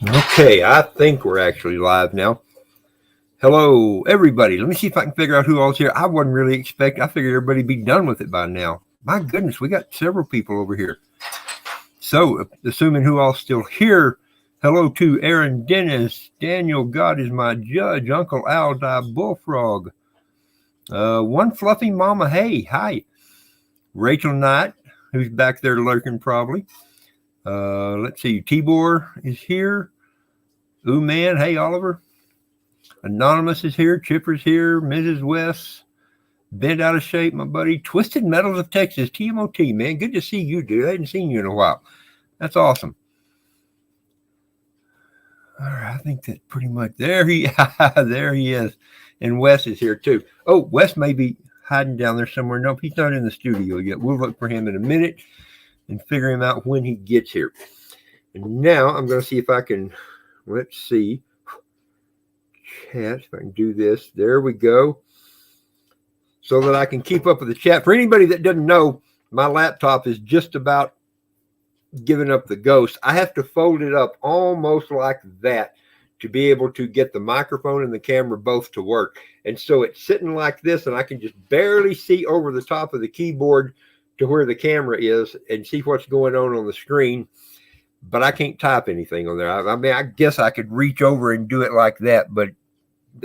Okay, I think we're actually live now. Hello, everybody. Let me see if I can figure out who all's here. I wasn't really expecting. I figured everybody'd be done with it by now. My goodness, we got several people over here. So, assuming who all's still here, hello to Aaron Dennis, Daniel, God is my judge, Uncle Al, Bullfrog, One Fluffy Mama, hey, hi, Rachel Knight, who's back there lurking probably. Let's see, Tibor is here. Ooh, man, hey, Oliver. Anonymous is here. Chipper's here. Mrs. West. Bent out of shape, my buddy. Twisted Metals of Texas. TMOT, man. Good to see you, dude. I hadn't seen you in a while. That's awesome. All right, I think that's pretty much there. There he is. And Wes is here too. Oh, Wes may be hiding down there somewhere. Nope, he's not in the studio yet. We'll look for him in a minute and figure him out when he gets here. And now I'm going to see if I can, let's see. Chat, if I can do this. There we go. So that I can keep up with the chat. For anybody that doesn't know, my laptop is just about giving up the ghost. I have to fold it up almost like that to be able to get the microphone and the camera both to work. And so it's sitting like this, and I can just barely see over the top of the keyboard to where the camera is and see what's going on the screen. But I can't type anything on there. I mean, I guess I could reach over and do it like that, but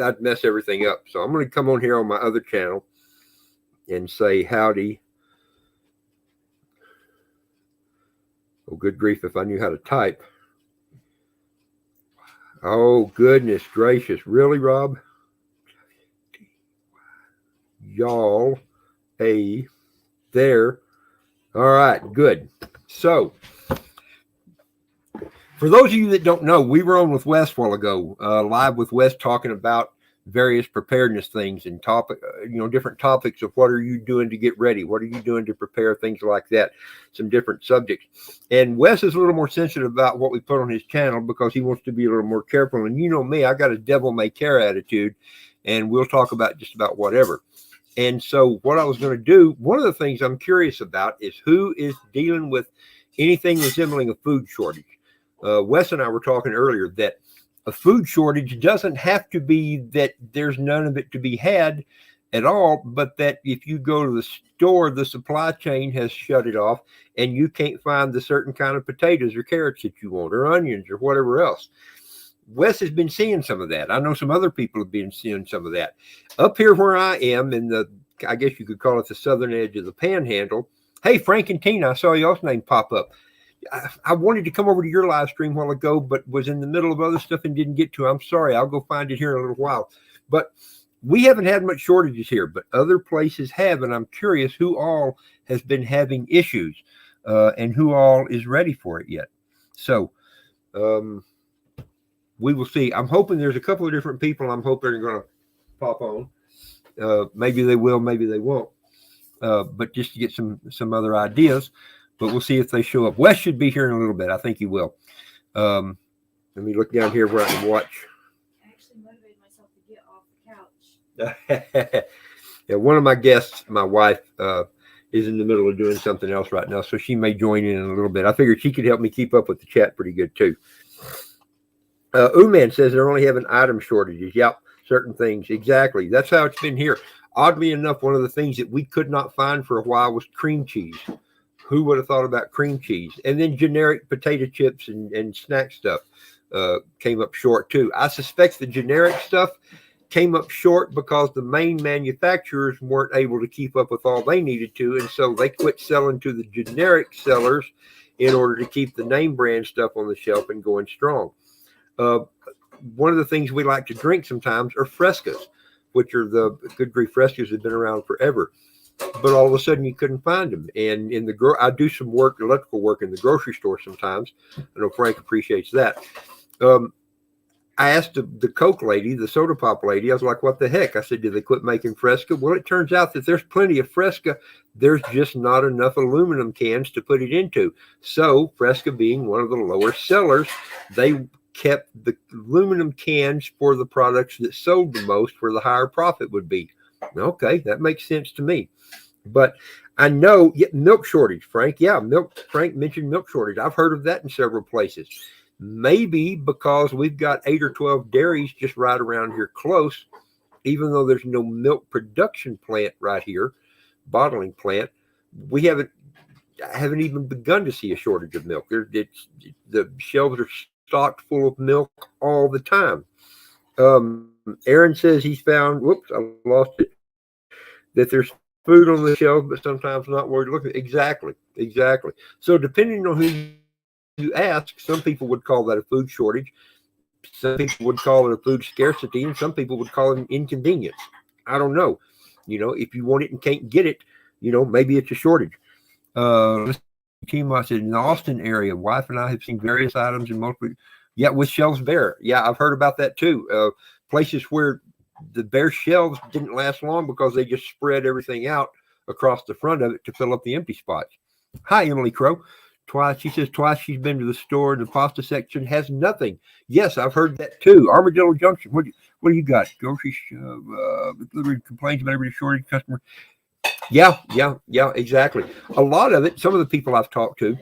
I'd mess everything up. So I'm going to come on here on my other channel and say howdy. Oh, good grief, if I knew how to type. Oh, goodness gracious. Really, Rob? Y'all, there. All right, good. So, for those of you that don't know, we were on with Wes a while ago, live with Wes, talking about various preparedness things and different topics of what are you doing to get ready? What are you doing to prepare? Things like that, some different subjects. And Wes is a little more sensitive about what we put on his channel because he wants to be a little more careful. And you know me, I got a devil may care attitude, and we'll talk about just about whatever. And so what I was going to do, one of the things I'm curious about is who is dealing with anything resembling a food shortage. Wes and I were talking earlier that a food shortage doesn't have to be that there's none of it to be had at all, but that if you go to the store, the supply chain has shut it off and you can't find the certain kind of potatoes or carrots that you want or onions or whatever else. Wes has been seeing some of that. I know some other people have been seeing some of that. Up here where I am in the, I guess you could call it the southern edge of the panhandle. Hey, Frank and Tina, I saw y'all's name pop up. I wanted to come over to your live stream a while ago, but was in the middle of other stuff and didn't get to. I'm sorry. I'll go find it here in a little while. But we haven't had much shortages here, but other places have. And I'm curious who all has been having issues and who all is ready for it yet. So we will see. I'm hoping there's a couple of different people I'm hoping are going to pop on. Maybe they will, maybe they won't. But just to get some other ideas. But we'll see if they show up. Wes should be here in a little bit. I think he will. Let me look down here where I can watch. I actually motivated myself to get off the couch. Yeah, one of my guests, my wife, is in the middle of doing something else right now, so she may join in a little bit. I figured she could help me keep up with the chat pretty good, too. Uman says they're only having item shortages. Yep, certain things. Exactly. That's how it's been here. Oddly enough, one of the things that we could not find for a while was cream cheese. Who would have thought about cream cheese? And then generic potato chips and snack stuff came up short too. I suspect the generic stuff came up short because the main manufacturers weren't able to keep up with all they needed to. And so they quit selling to the generic sellers in order to keep the name brand stuff on the shelf and going strong. One of the things we like to drink sometimes are Frescas, which are the good grief Frescas have been around forever. But all of a sudden you couldn't find them. And in the I do some work, electrical work in the grocery store sometimes. I know Frank appreciates that. I asked the Coke lady, the soda pop lady, I was like, what the heck? I said, did they quit making Fresca? Well, it turns out that there's plenty of Fresca. There's just not enough aluminum cans to put it into. So Fresca being one of the lower sellers, they kept the aluminum cans for the products that sold the most where the higher profit would be. Okay, that makes sense to me. But I know milk shortage, Frank. Yeah, Frank mentioned milk shortage. I've heard of that in several places. Maybe because we've got 8 or 12 dairies just right around here close, even though there's no milk production plant right here, bottling plant, we haven't even begun to see a shortage of milk. The shelves are stocked full of milk all the time. Aaron says he's found, whoops, I lost it, that there's food on the shelf, but sometimes not worth looking. Exactly. So depending on who you ask, some people would call that a food shortage. Some people would call it a food scarcity, and some people would call it an inconvenience. I don't know. If you want it and can't get it, maybe it's a shortage. Team I said in the Austin area, wife and I have seen various items in multiple. Yeah, with shelves bare. Yeah, I've heard about that too. Places where the bare shelves didn't last long because they just spread everything out across the front of it to fill up the empty spots. Hi, Emily Crow. She says twice she's been to the store. The pasta section has nothing. Yes, I've heard that too. Armadillo Junction. What do you got? Grocery delivery complaints about every shortage customer. Yeah, exactly. A lot of it, some of the people I've talked to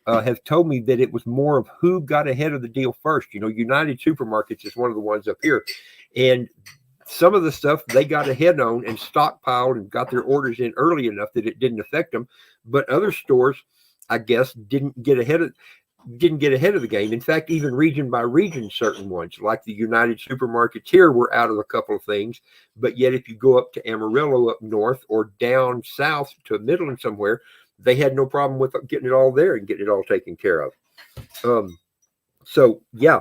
have told me that it was more of who got ahead of the deal first. United Supermarkets is one of the ones up here. And some of the stuff they got ahead on and stockpiled and got their orders in early enough that it didn't affect them. But other stores, I guess, didn't get ahead of the game. In fact, even region by region, certain ones like the United Supermarkets here were out of a couple of things. But yet, if you go up to Amarillo up north or down south to Midland somewhere, they had no problem with getting it all there and getting it all taken care of. So yeah,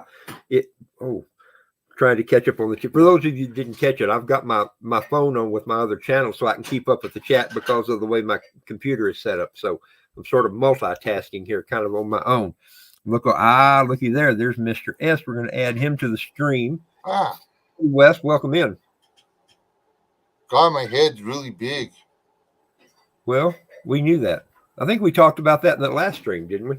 trying to catch up on the chat. For those of you who didn't catch it, I've got my phone on with my other channel so I can keep up with the chat because of the way my computer is set up. So I'm sort of multitasking here, kind of on my own. Looky there. There's Mr. S. We're going to add him to the stream. Wes, welcome in. God, my head's really big. Well, we knew that. I think we talked about that in the last stream, didn't we?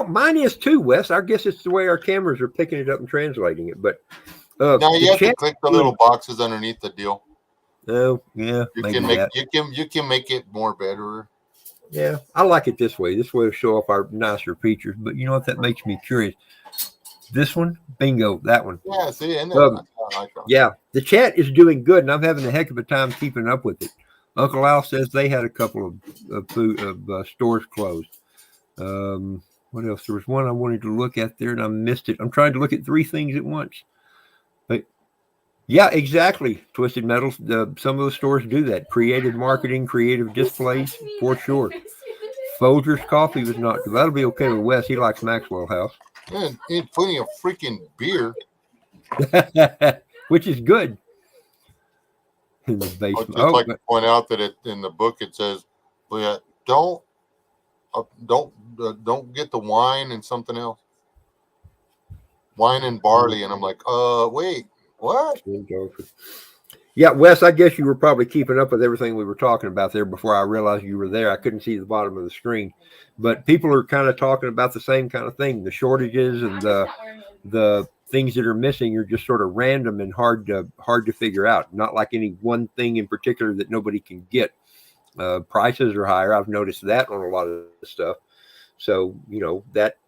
Mine is too, Wes. I guess it's the way our cameras are picking it up and translating it. But now you have to click the little boxes underneath the deal. Oh, yeah. You can make it more better. Yeah, I like it this way. This way will show off our nicer features. But you know what? That makes me curious. This one, bingo, that one. Yeah, see, yeah, the chat is doing good, and I'm having a heck of a time keeping up with it. Uncle Al says they had a couple of stores closed. What else? There was one I wanted to look at there, and I missed it. I'm trying to look at 3 things at once. But yeah, exactly. Twisted Metals. Some of the stores do that. Creative marketing, creative displays, for sure. Folger's Coffee was not. That'll be okay with Wes. He likes Maxwell House. Yeah, and plenty of freaking beer, which is good. In the basement. I'd just like to point out that in the book it says, "Well, yeah, don't get the wine and something else, wine and barley." And I'm like, wait, what? Yeah, Wes, I guess you were probably keeping up with everything we were talking about there before I realized you were there. I couldn't see the bottom of the screen, but people are kind of talking about the same kind of thing. The shortages and the things that are missing are just sort of random and hard to figure out. Not like any one thing in particular that nobody can get. Prices are higher. I've noticed that on a lot of stuff. So, that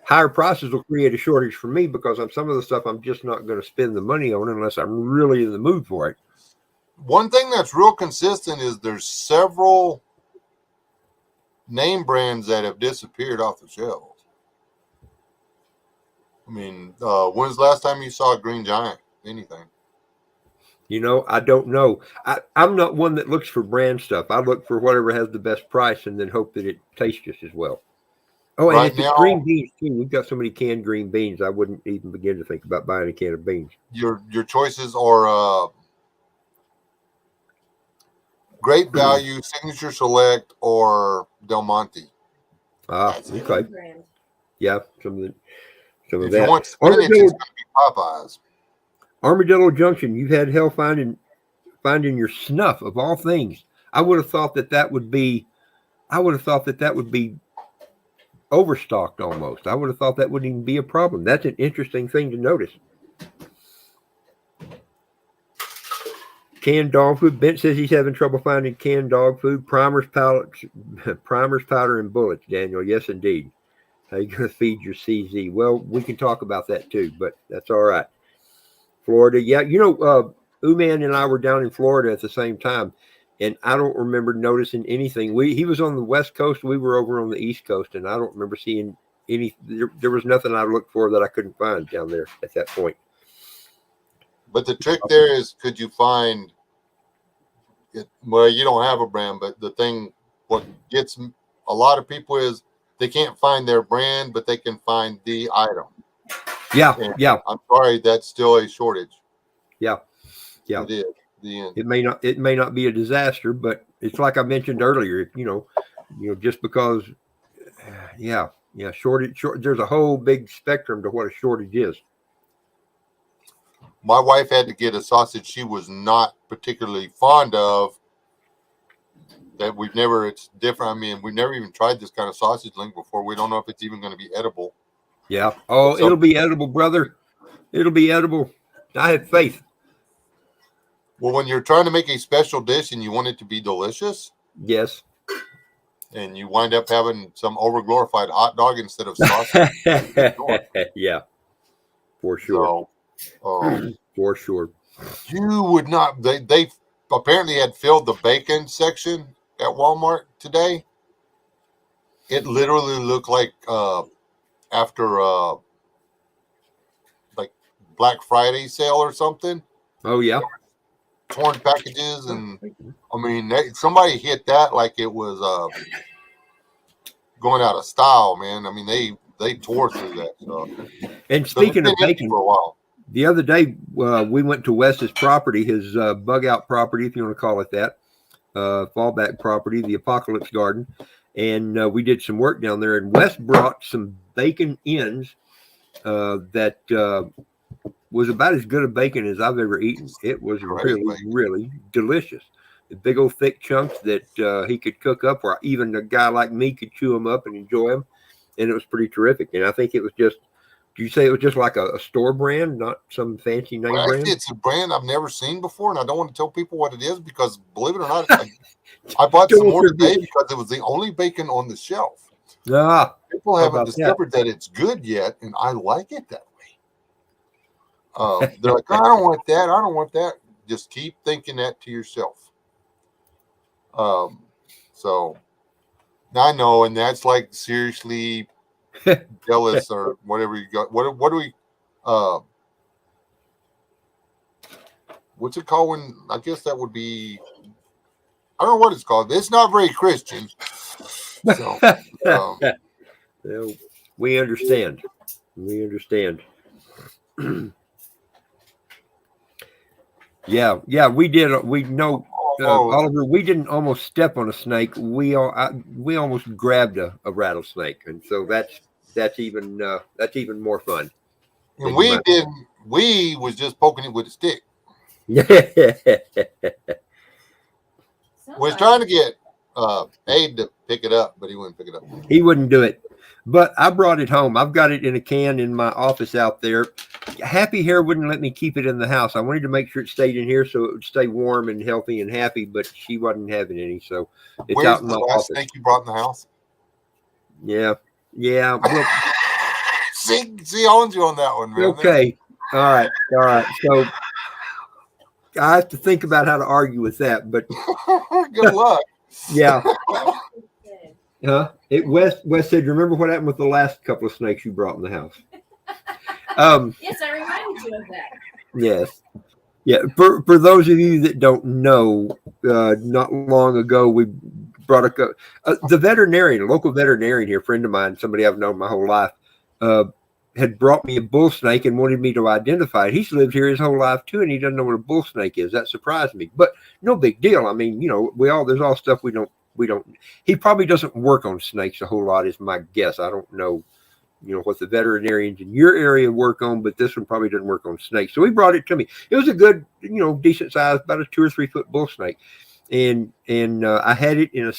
higher prices will create a shortage for me because some of the stuff I'm just not going to spend the money on unless I'm really in the mood for it. One thing that's real consistent is there's several name brands that have disappeared off the shelves. I mean, when's the last time you saw a Green Giant? Anything? I don't know. I'm not one that looks for brand stuff. I look for whatever has the best price and then hope that it tastes just as well. Oh, and it's green beans too. We've got so many canned green beans. I wouldn't even begin to think about buying a can of beans. Your choices are Great Value, Signature Select, or Del Monte. Okay. Yeah, some of that. If you want spinach, it's going to be Popeyes. Armadillo Junction. You've had hell finding your snuff of all things. I would have thought that would be overstocked almost. I would have thought that wouldn't even be a problem. That's an interesting thing to notice. Canned dog food. Bent says he's having trouble finding canned dog food. Primers, powder, and bullets, Daniel. Yes, indeed. How you going to feed your CZ? Well, we can talk about that too, but that's all right. Florida, yeah. Uman and I were down in Florida at the same time, and I don't remember noticing anything. He was on the West Coast, we were over on the East Coast, and I don't remember seeing any. There was nothing I looked for that I couldn't find down there at that point. But the trick there is, could you find it? Well, you don't have a brand, but the thing, what gets a lot of people is they can't find their brand, but they can find the item. Yeah, and yeah. I'm sorry, that's still a shortage. Yeah, yeah. It is. The end. It may not be a disaster, but it's like I mentioned earlier. Just because, yeah, shortage. There's a whole big spectrum to what a shortage is. My wife had to get a sausage she was not particularly fond of. That it's different. I mean, we've never even tried this kind of sausage link before. We don't know if it's even going to be edible. Yeah. Oh, it'll be edible, brother. It'll be edible. I have faith. Well, when you're trying to make a special dish and you want it to be delicious, yes, and you wind up having some overglorified hot dog instead of sausage. Yeah, for sure. So, for sure. You would not. They apparently had filled the bacon section at Walmart today. It literally looked like after like Black Friday sale or something. Oh yeah. Torn packages, and I mean, somebody hit that like it was going out of style, man. I mean, they tore through that stuff. And speaking of bacon, for a while, the other day we went to Wes's property, his bug out property, if you want to call it that, fallback property, the Apocalypse Garden, and we did some work down there. And Wes brought some bacon ends that was about as good a bacon as I've ever eaten. It was really delicious. The big old thick chunks that he could cook up, or even a guy like me could chew them up and enjoy them. And it was pretty terrific. And I think it was just, do you say it was just like a store brand, not some fancy name brand? It's a brand I've never seen before, and I don't want to tell people what it is because, believe it or not, I bought some more today because it was the only bacon on the shelf. People haven't discovered that it's good yet, and I like it that way. They're like, I don't want that. I don't want that. Just keep thinking that to yourself. So I know, and that's like seriously jealous or whatever you got. What do we? What's it called? When I guess that would be. I don't know what it's called. It's not very Christian. So we understand. We understand. Yeah, we did. We know, Oliver. We didn't almost step on a snake. We almost grabbed a rattlesnake, and so that's even more fun. And we didn't. We was just poking it with a stick. Was trying to get Abe to pick it up, but he wouldn't pick it up. He wouldn't do it. But I brought it home. I've got it in a can in my office out there. Happy Hair wouldn't let me keep it in the house. I wanted to make sure it stayed in here so it would stay warm and healthy and happy, but she wasn't having any. So it's out in my office. Where's the last snake you brought in the house? Yeah. Well, see, I owns you on that one, man. Okay. All right. So I have to think about how to argue with that, but good luck. Yeah. Wes said, remember what happened with the last couple of snakes you brought in the house? Yes, I reminded you of that. Yes. Yeah. For those of you that don't know, not long ago, we brought the local veterinarian here, a friend of mine, somebody I've known my whole life, had brought me a bull snake and wanted me to identify it. He's lived here his whole life too, and he doesn't know what a bull snake is. That surprised me, but no big deal. I mean, there's all stuff we don't. He probably doesn't work on snakes a whole lot, is my guess. I don't know, what the veterinarians in your area work on, but this one probably doesn't work on snakes. So he brought it to me. It was a good, decent size, about a 2 or 3 foot bull snake. And I had it in a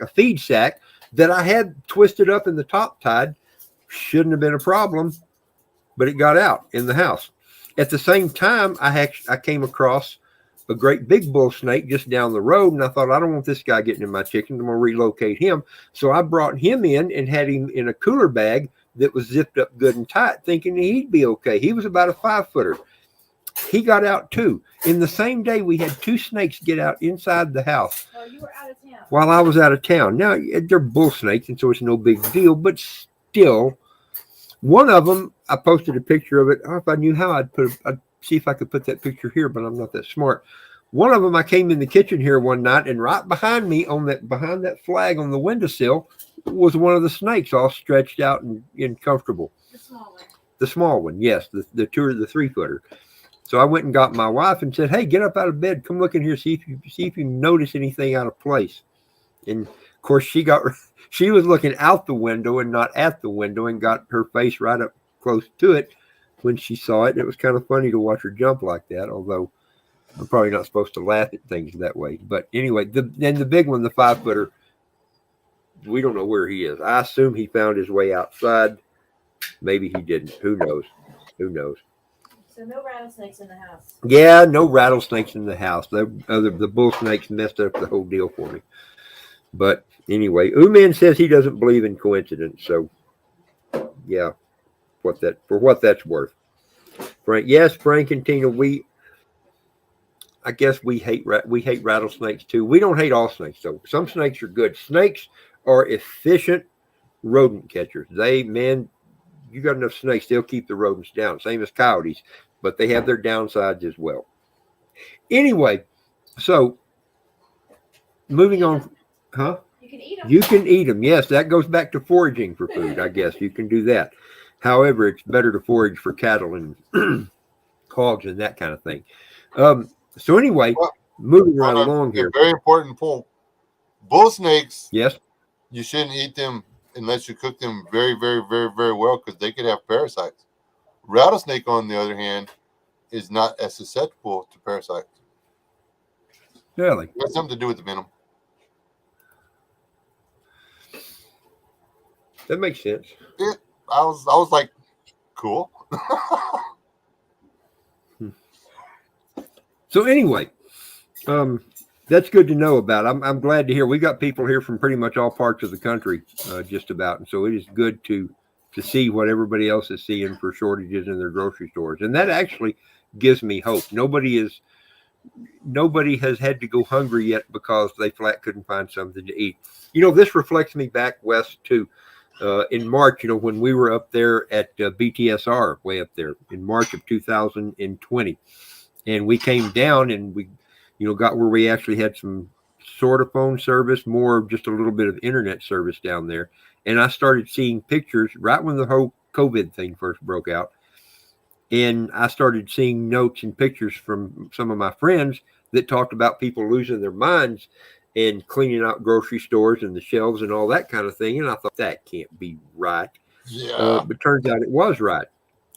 feed sack that I had twisted up in the top tied. Shouldn't have been a problem, but it got out in the house. At the same time, I came across a great big bull snake just down the road, and I thought, I don't want this guy getting in my chickens. I'm going to relocate him. So I brought him in and had him in a cooler bag that was zipped up good and tight, thinking he'd be okay. He was about a 5-footer. He got out too. In the same day, we had 2 snakes get out inside the house. Oh, you were out of town. While I was out of town. Now, they're bull snakes, and so it's no big deal, but still, one of them, I posted a picture of it. Oh, if I knew how, I'd see if I could put that picture here, but I'm not that smart. One of them, I came in the kitchen here one night, and right behind me, behind that flag on the windowsill, was one of the snakes, all stretched out and comfortable. The small one. The small one, yes, the 3-footer. So I went and got my wife and said, "Hey, get up out of bed, come look in here, see if you notice anything out of place." And of course, she was looking out the window and not at the window, and got her face right up close to it when she saw it. It was kind of funny to watch her jump like that, although I'm probably not supposed to laugh at things that way. But anyway, then the big one, the 5-footer, we don't know where he is. I assume he found his way outside. Maybe he didn't. Who knows? Who knows? So no rattlesnakes in the house. Yeah, no rattlesnakes in the house. The bull snakes messed up the whole deal for me. But anyway, Uman says he doesn't believe in coincidence. So, yeah, for what that's worth. Frank, yes, Frank and Tina, I guess we hate rattlesnakes too. We don't hate all snakes though. Some snakes are good. Snakes are efficient rodent catchers. You got enough snakes, they'll keep the rodents down. Same as coyotes, but they have their downsides as well. Anyway, so moving on, huh? You can eat them. You can eat them. Yes, that goes back to foraging for food. I guess you can do that. However, it's better to forage for cattle and hogs and that kind of thing. So anyway, moving right along here. Very important point. Bull snakes. Yes. You shouldn't eat them unless you cook them very, very, very, very well, because they could have parasites. Rattlesnake, on the other hand, is not as susceptible to parasites. Really? It has something to do with the venom. That makes sense. Yeah, I was like, cool. So anyway, that's good to know about. I'm glad to hear. We got people here from pretty much all parts of the country, just about, and so it is good to see what everybody else is seeing for shortages in their grocery stores, and that actually gives me hope. Nobody has had to go hungry yet because they flat couldn't find something to eat. This reflects me back west too. In March, when we were up there at BTSR, way up there in March of 2020, and we came down and we got where we actually had some sort of phone service, more just a little bit of internet service down there. And I started seeing pictures right when the whole COVID thing first broke out. And I started seeing notes and pictures from some of my friends that talked about people losing their minds and cleaning out grocery stores and the shelves and all that kind of thing. And I thought, that can't be right. Yeah. But turns out it was right.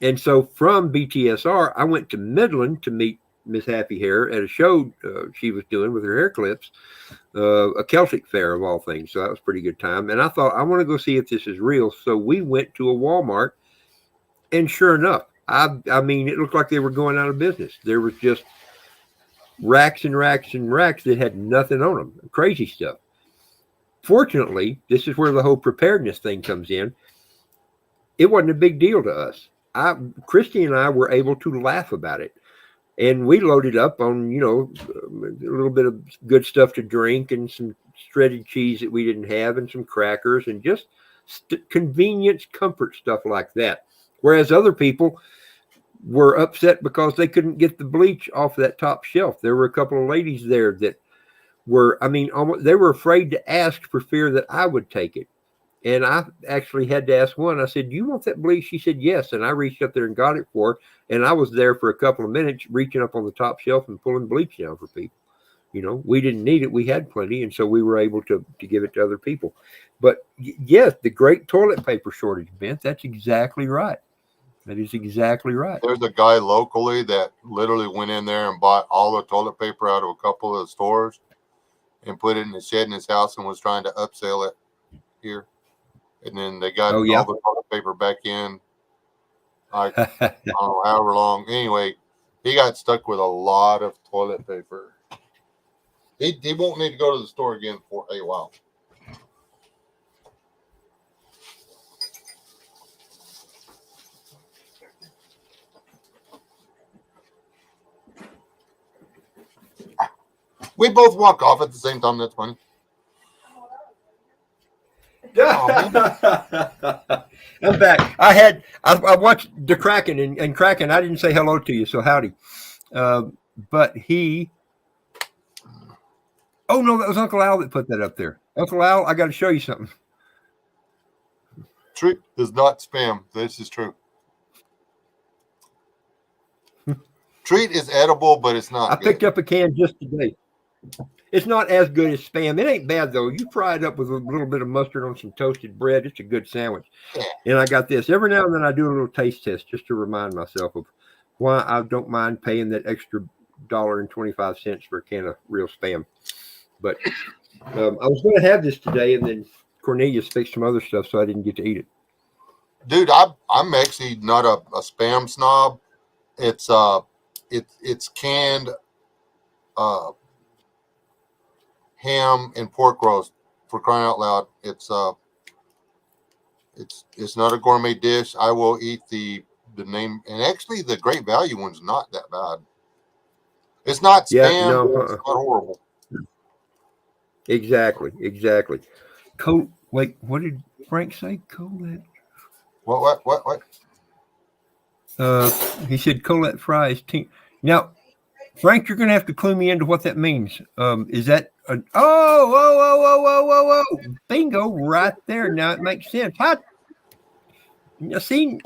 And so from BTSR, I went to Midland to meet Miss Happy Hair at a show she was doing with her hair clips, a Celtic fair of all things. So that was a pretty good time. And I thought, I want to go see if this is real. So we went to a Walmart, and sure enough, I mean, it looked like they were going out of business. There was just racks and racks and racks that had nothing on them. Crazy stuff. Fortunately, this is where the whole preparedness thing comes in. It wasn't a big deal to us. Christy and I were able to laugh about it. And we loaded up on, a little bit of good stuff to drink and some shredded cheese that we didn't have and some crackers and just convenience, comfort stuff like that. Whereas other people were upset because they couldn't get the bleach off that top shelf. There were a couple of ladies there that were, they were afraid to ask for fear that I would take it. And I actually had to ask one. I said, "Do you want that bleach?" She said, "Yes." And I reached up there and got it for her. And I was there for a couple of minutes reaching up on the top shelf and pulling bleach down for people. We didn't need it. We had plenty. And so we were able to give it to other people. But yes, the great toilet paper shortage, Ben, that's exactly right. That is exactly right. There's a guy locally that literally went in there and bought all the toilet paper out of a couple of the stores and put it in the shed in his house and was trying to upsell it here. And then they got all the toilet paper back in, like, I don't know, however long. Anyway, He got stuck with a lot of toilet paper. He won't need to go to the store again for a while. We both walk off at the same time. That's funny. I'm back. I watched the Kraken and Kraken. I didn't say hello to you, so howdy. But he. Oh no, that was Uncle Al that put that up there. Uncle Al, I got to show you something. Treat is not spam. This is true. Treat is edible, but it's not. I picked up a can just today. It's not as good as spam. It ain't bad though. You fry it up with a little bit of mustard on some toasted bread. It's a good sandwich. Yeah. And I got this. Every now and then I do a little taste test just to remind myself of why I don't mind paying that extra $1.25 for a can of real spam. But I was going to have this today, and then Cornelius fixed some other stuff, so I didn't get to eat it. Dude, I'm actually not a spam snob. It's canned ham and pork roast, for crying out loud. It's not a gourmet dish. I will eat the name, and actually the Great Value one's not that bad. It's not spam. No, It's not horrible. Exactly. Wait, what did Frank say? Colette. What? He said Colette fries. Now, Frank, you're going to have to clue me into what that means. Is that whoa, bingo, right there. Now it makes sense. See,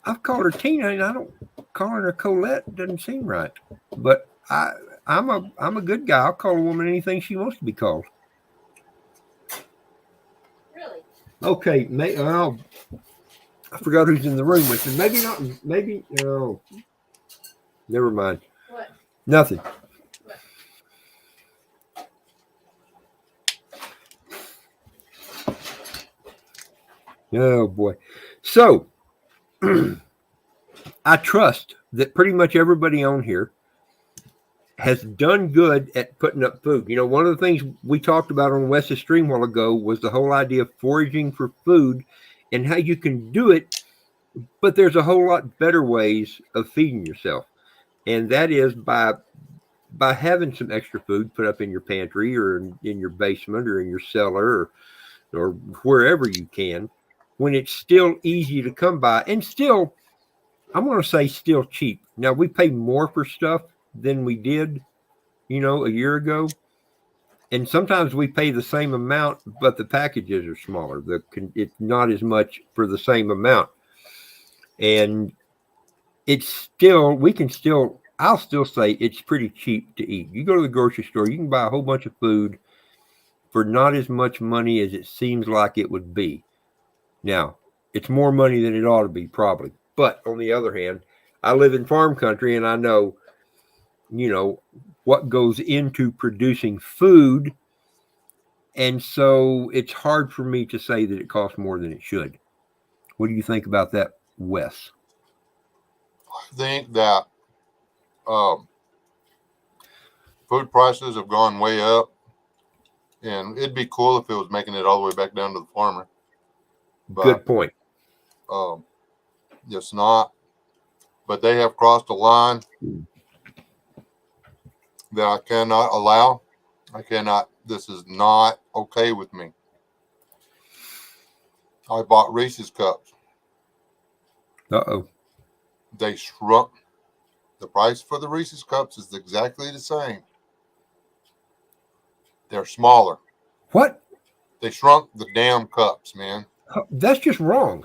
I've called her Tina, and I don't call her Colette. It doesn't seem right. But I'm a good guy. I'll call a woman anything she wants to be called. Really? Okay, I forgot who's in the room with me. Maybe not. Maybe no. Never mind. What? Nothing. What? Oh boy. So I trust that pretty much everybody on here has done good at putting up food. You know, one of the things we talked about on West's stream a while ago was the whole idea of foraging for food and how you can do it, but there's a whole lot better ways of feeding yourself. And that is by having some extra food put up in your pantry or in your basement or in your cellar or wherever you can, when it's still easy to come by and still, I'm going to say still cheap. Now, we pay more for stuff than we did, a year ago. And sometimes we pay the same amount, but the packages are smaller. It's not as much for the same amount. And I'll still say it's pretty cheap to eat. You go to the grocery store, you can buy a whole bunch of food for not as much money as it seems like it would be. Now, it's more money than it ought to be, probably. But on the other hand, I live in farm country and I know, what goes into producing food. And so it's hard for me to say that it costs more than it should. What do you think about that, Wes? I think that food prices have gone way up, and it'd be cool if it was making it all the way back down to the farmer. But, good point. It's not. But they have crossed a line that I cannot allow. This is not okay with me. I bought Reese's cups. Uh-oh. They shrunk. The price for the Reese's cups is exactly the same. They're smaller. What? They shrunk the damn cups, man. That's just wrong.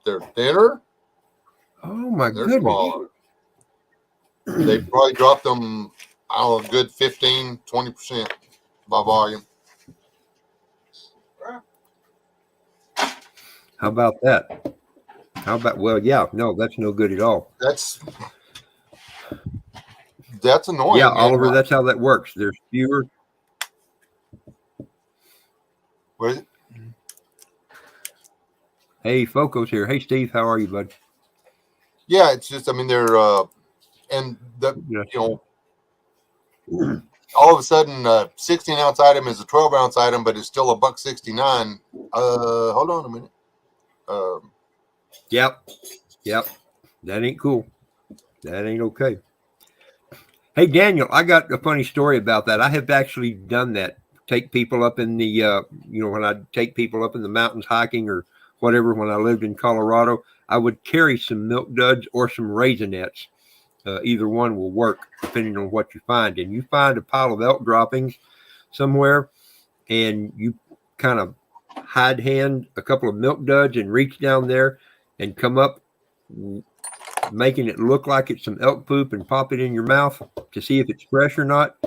They're thinner. Oh my They're goodness. smaller. They probably dropped them, I don't know, a good 15, 20% by volume. How about that? Well, yeah, no, that's no good at all. That's annoying. Yeah, man. Oliver, that's how that works. There's fewer. What is it? Hey, Foco's here. Hey, Steve, how are you, bud? Yeah, it's just, I mean, they're and the Yeah. you know, all of a sudden, 16-ounce item is a 12-ounce item, but it's still $1.69. Hold on a minute. Yep. That ain't cool. That ain't okay. Hey, Daniel, I got a funny story about that. I have actually done that. Take people up in the, when I take people up in the mountains hiking or whatever, when I lived in Colorado, I would carry some milk duds or some raisinets. Either one will work depending on what you find. And you find a pile of elk droppings somewhere and you kind of hide hand a couple of milk duds and reach down there and come up making it look like it's some elk poop and pop it in your mouth to see if it's fresh or not.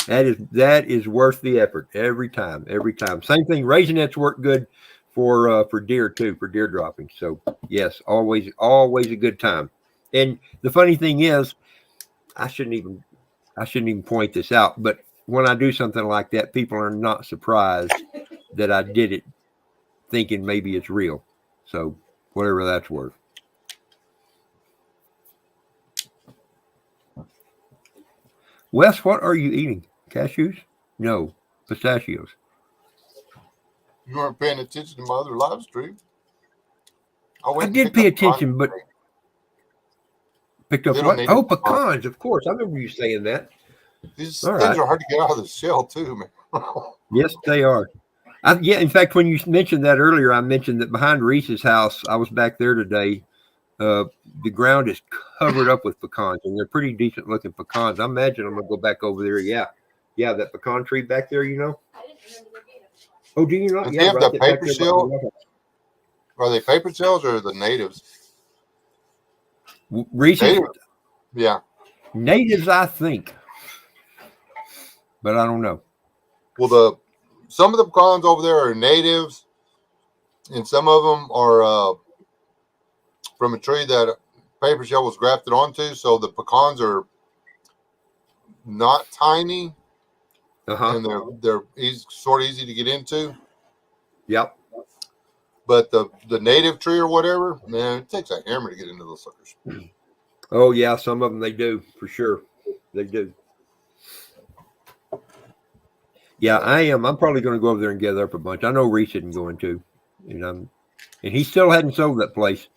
That is worth the effort every time. Same thing. Raisinets work good for deer too, for deer droppings. So yes, always a good time. And the funny thing is, I shouldn't even point this out, but when I do something like that, people are not surprised that I did it thinking maybe it's real. So whatever that's worth. Wes, what are you eating? Cashews? No, pistachios. You weren't paying attention to my other live stream. I did pay attention, but picked up what? Oh, pecans, of course. I remember you saying that. These things are hard to get out of the shell too, man. Yes, they are. Yeah, in fact, when you mentioned that earlier, I mentioned that behind Reese's house, I was back there today. The ground is covered up with pecans, and they're pretty decent looking pecans. I imagine I'm gonna go back over there. Yeah, that pecan tree back there. You know. Oh, do you not? Does yeah, he have right the paper shell? Are they paper shells or the natives? Reese's. Native. Yeah. Natives, I think, but I don't know. Well, some of the pecans over there are natives, and some of them are from a tree that paper shell was grafted onto. So the pecans are not tiny, and they're sort of easy to get into. Yep. But the native tree or whatever, man, it takes a hammer to get into those suckers. Oh yeah, some of them they do for sure. They do. Yeah, I am. I'm probably going to go over there and gather up a bunch. I know Reese isn't going to, and he still hadn't sold that place.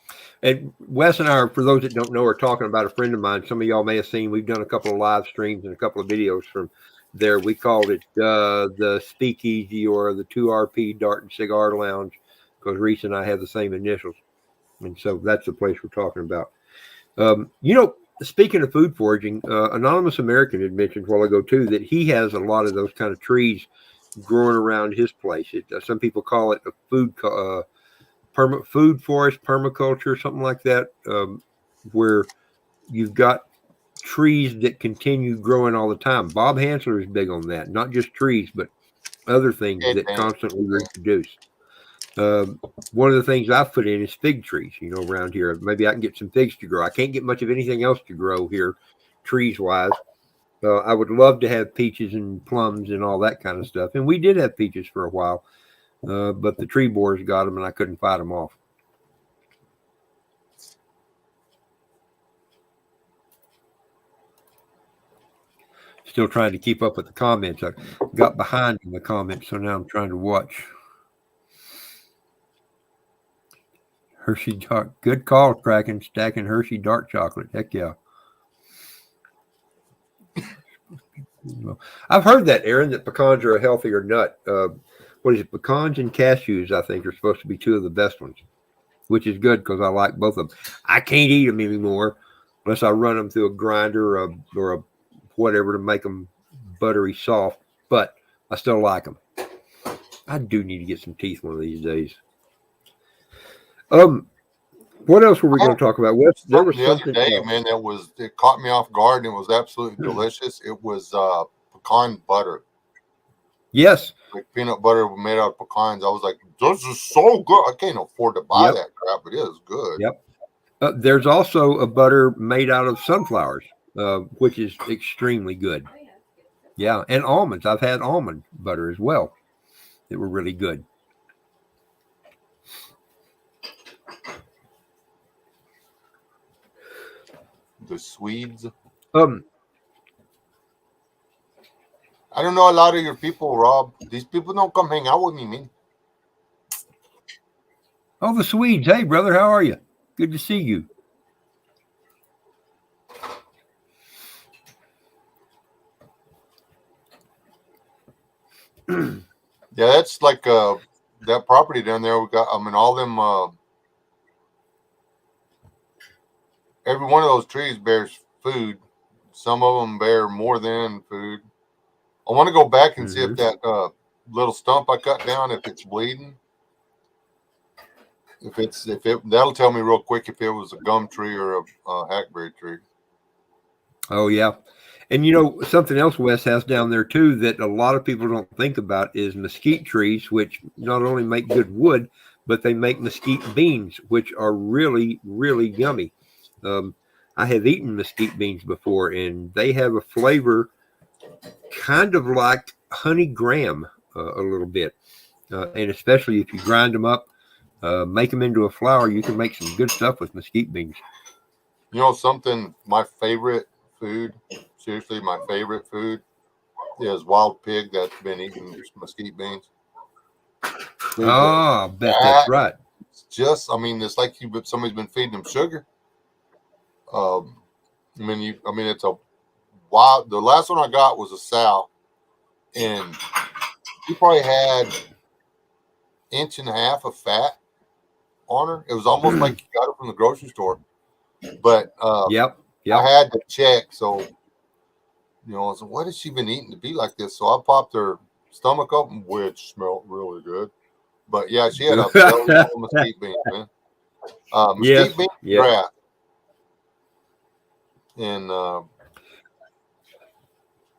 And Wes and I, for those that don't know, are talking about a friend of mine. Some of y'all may have seen. We've done a couple of live streams and a couple of videos from there. We called it the Speakeasy or the 2RP Dart and Cigar Lounge because Reese and I have the same initials, and so that's the place we're talking about. Speaking of food foraging, Anonymous American had mentioned a while ago too that he has a lot of those kind of trees growing around his place. Some people call it a food forest, permaculture, something like that, where you've got trees that continue growing all the time. Bob Hansler is big on that, not just trees, but other things that constantly reproduce. One of the things I've put in is fig trees, around here. Maybe I can get some figs to grow. I can't get much of anything else to grow here, trees wise. I would love to have peaches and plums and all that kind of stuff. And we did have peaches for a while, but the tree borers got them and I couldn't fight them off. Still trying to keep up with the comments. I got behind in the comments, so now I'm trying to watch. Hershey dark, good call, Kraken. Stacking Hershey dark chocolate. Heck yeah. I've heard that, Aaron, that pecans are a healthier nut. What is it? Pecans and cashews, I think, are supposed to be two of the best ones, which is good because I like both of them. I can't eat them anymore unless I run them through a grinder or a whatever to make them buttery soft, but I still like them. I do need to get some teeth one of these days. What else were we going to talk about? There was the other day, man, it caught me off guard and it was absolutely delicious. It was pecan butter. Yes. Like peanut butter made out of pecans. I was like, this is so good. I can't afford to buy that crap. It is good. Yep. There's also a butter made out of sunflowers, which is extremely good. Yeah, and almonds. I've had almond butter as well. They were really good. The Swedes. Um, I don't know a lot of your people, Rob. These people don't come hang out with me, man. oh, the Swedes. Hey, brother, how are you? Good to see you. Yeah, that's like that property down there. We got. I mean, all them. Every one of those trees bears food. Some of them bear more than food. I want to go back and see if that little stump I cut down, if it's bleeding. If it, that'll tell me real quick if it was a gum tree or a hackberry tree. Oh, yeah. And you know, something else Wes has down there too that a lot of people don't think about is mesquite trees, which not only make good wood, but they make mesquite beans, which are really, really yummy. I have eaten mesquite beans before, and they have a flavor kind of like honey graham a little bit. And especially if you grind them up, make them into a flour, you can make some good stuff with mesquite beans. You know something? My favorite food, seriously, my favorite food is wild pig that's been eating mesquite beans. I bet that's right. Just, I mean, it's like somebody's been feeding them sugar. I mean, it's a wild. The last one I got was a sow, and she probably had 1.5 inches of fat on her. It was almost like you got it from the grocery store. But Yep. I had to check. So, you know, I said, what has she been eating to be like this? So I popped her stomach open, which smelled really good. But yeah, she had a belly full of mesquite beans, man. Mesquite beans, grass. And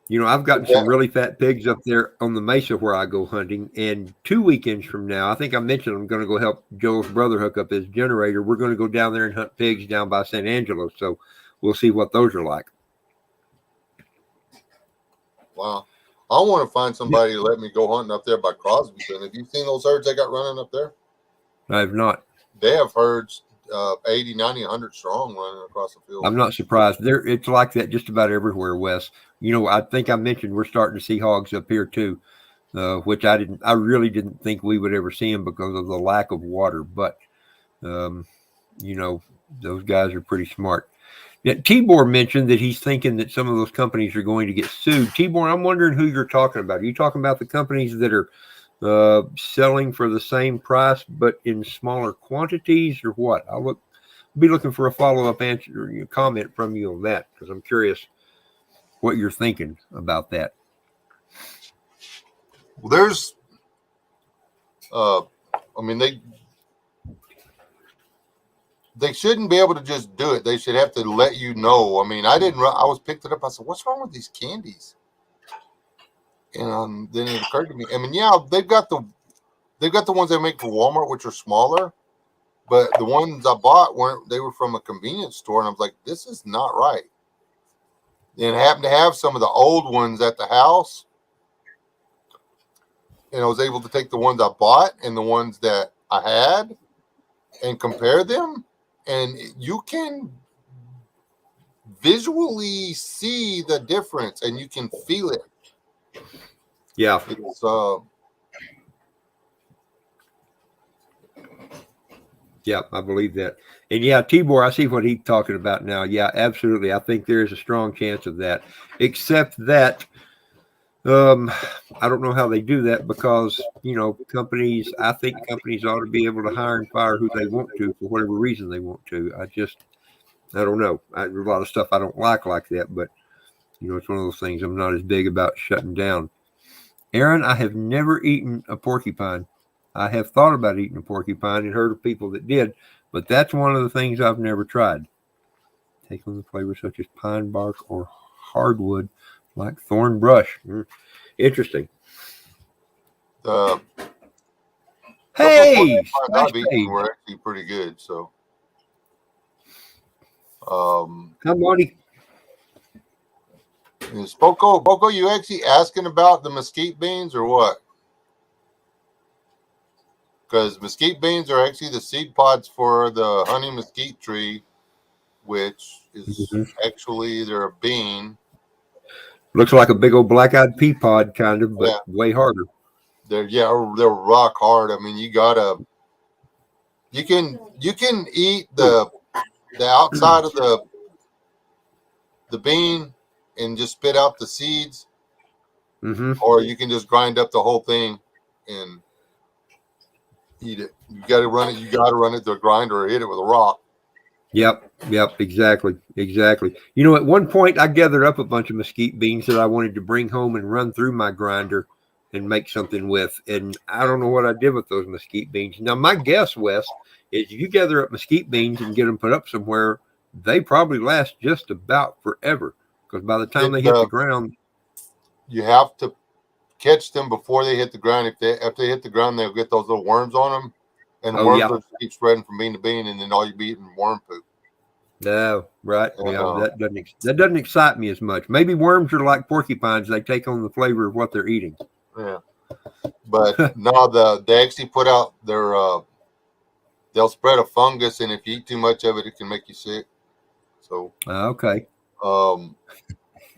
you know, I've gotten some really fat pigs up there on the mesa where I go hunting. And 2 weekends from now, I think I mentioned I'm going to go help Joel's brother hook up his generator. We're going to go down there and hunt pigs down by San Angelo. So we'll see what those are like. Wow. I want to find somebody to let me go hunting up there by Crosby's. And have you seen those herds they got running up there? I have not. They have herds 80, 90, 100 strong running across the field. I'm not surprised. It's like that just about everywhere, Wes. You know, I think I mentioned we're starting to see hogs up here too, which I really didn't think we would ever see them because of the lack of water. But, you know, those guys are pretty smart. Yeah, Tibor mentioned that he's thinking that some of those companies are going to get sued. Tibor, I'm wondering who you're talking about. Are you talking about the companies that are selling for the same price but in smaller quantities, or what? I'll be looking for a follow-up answer or comment from you on that, because I'm curious what you're thinking about that. Well, there's, I mean, they shouldn't be able to just do it. They should have to let you know. I mean, I was picked it up. I said, what's wrong with these candies? And then it occurred to me. I mean, yeah, they've got the ones they make for Walmart, which are smaller, but the ones I bought they were from a convenience store, and I was like, this is not right. And I happened to have some of the old ones at the house, and I was able to take the ones I bought and the ones that I had and compare them, and you can visually see the difference, and you can feel it. Yeah. It's, yeah, I believe that. And yeah, Tibor, I see what he's talking about now. Yeah, absolutely. I think there is a strong chance of that, except that I don't know how they do that because, you know, I think companies ought to be able to hire and fire who they want to for whatever reason they want to. I don't know. There's a lot of stuff I don't like that, but, you know, it's one of those things I'm not as big about shutting down. Aaron, I have never eaten a porcupine. I have thought about eating a porcupine and heard of people that did, but that's one of the things I've never tried. Take on the flavors such as pine bark or hardwood like thorn brush. Interesting. Hey! I've eaten were actually pretty good, so. Come on. Is Poco, you actually asking about the mesquite beans or what? Because mesquite beans are actually the seed pods for the honey mesquite tree, which is actually either a bean. Looks like a big old black-eyed pea pod, kind of, but way harder. They're rock hard. I mean, you can eat the outside of the bean and just spit out the seeds, or you can just grind up the whole thing and eat it. You got to run it. You got to run it through a grinder or hit it with a rock. Yep, exactly. You know, at one point I gathered up a bunch of mesquite beans that I wanted to bring home and run through my grinder and make something with. And I don't know what I did with those mesquite beans. Now, my guess, Wes, is if you gather up mesquite beans and get them put up somewhere, they probably last just about forever. Because by the time they hit the ground, you have to catch them before they hit the ground. If they hit the ground, they'll get those little worms on them. And the worms will keep spreading from bean to bean, and then all you be eating worm poop. No, right. That doesn't excite me as much. Maybe worms are like porcupines; they take on the flavor of what they're eating. Yeah, but no, they actually put out their they'll spread a fungus, and if you eat too much of it, it can make you sick. So okay.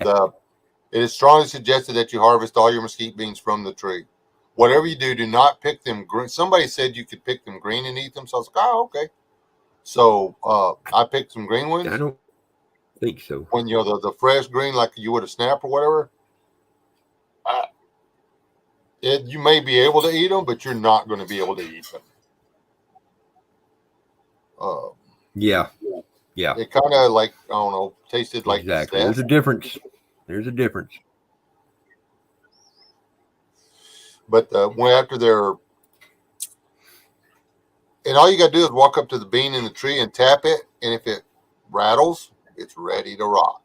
It is strongly suggested that you harvest all your mesquite beans from the tree. Whatever you do not pick them green. Somebody said you could pick them green and eat them. So I was like, oh, okay. So I picked some green ones. I don't think so. When the fresh green, like you would a snap or whatever. You may be able to eat them, but you're not going to be able to eat them. Yeah. It kind of like, I don't know, tasted like exactly. There's a difference. But after they're, and all you got to do is walk up to the bean in the tree and tap it, and if it rattles, it's ready to rock.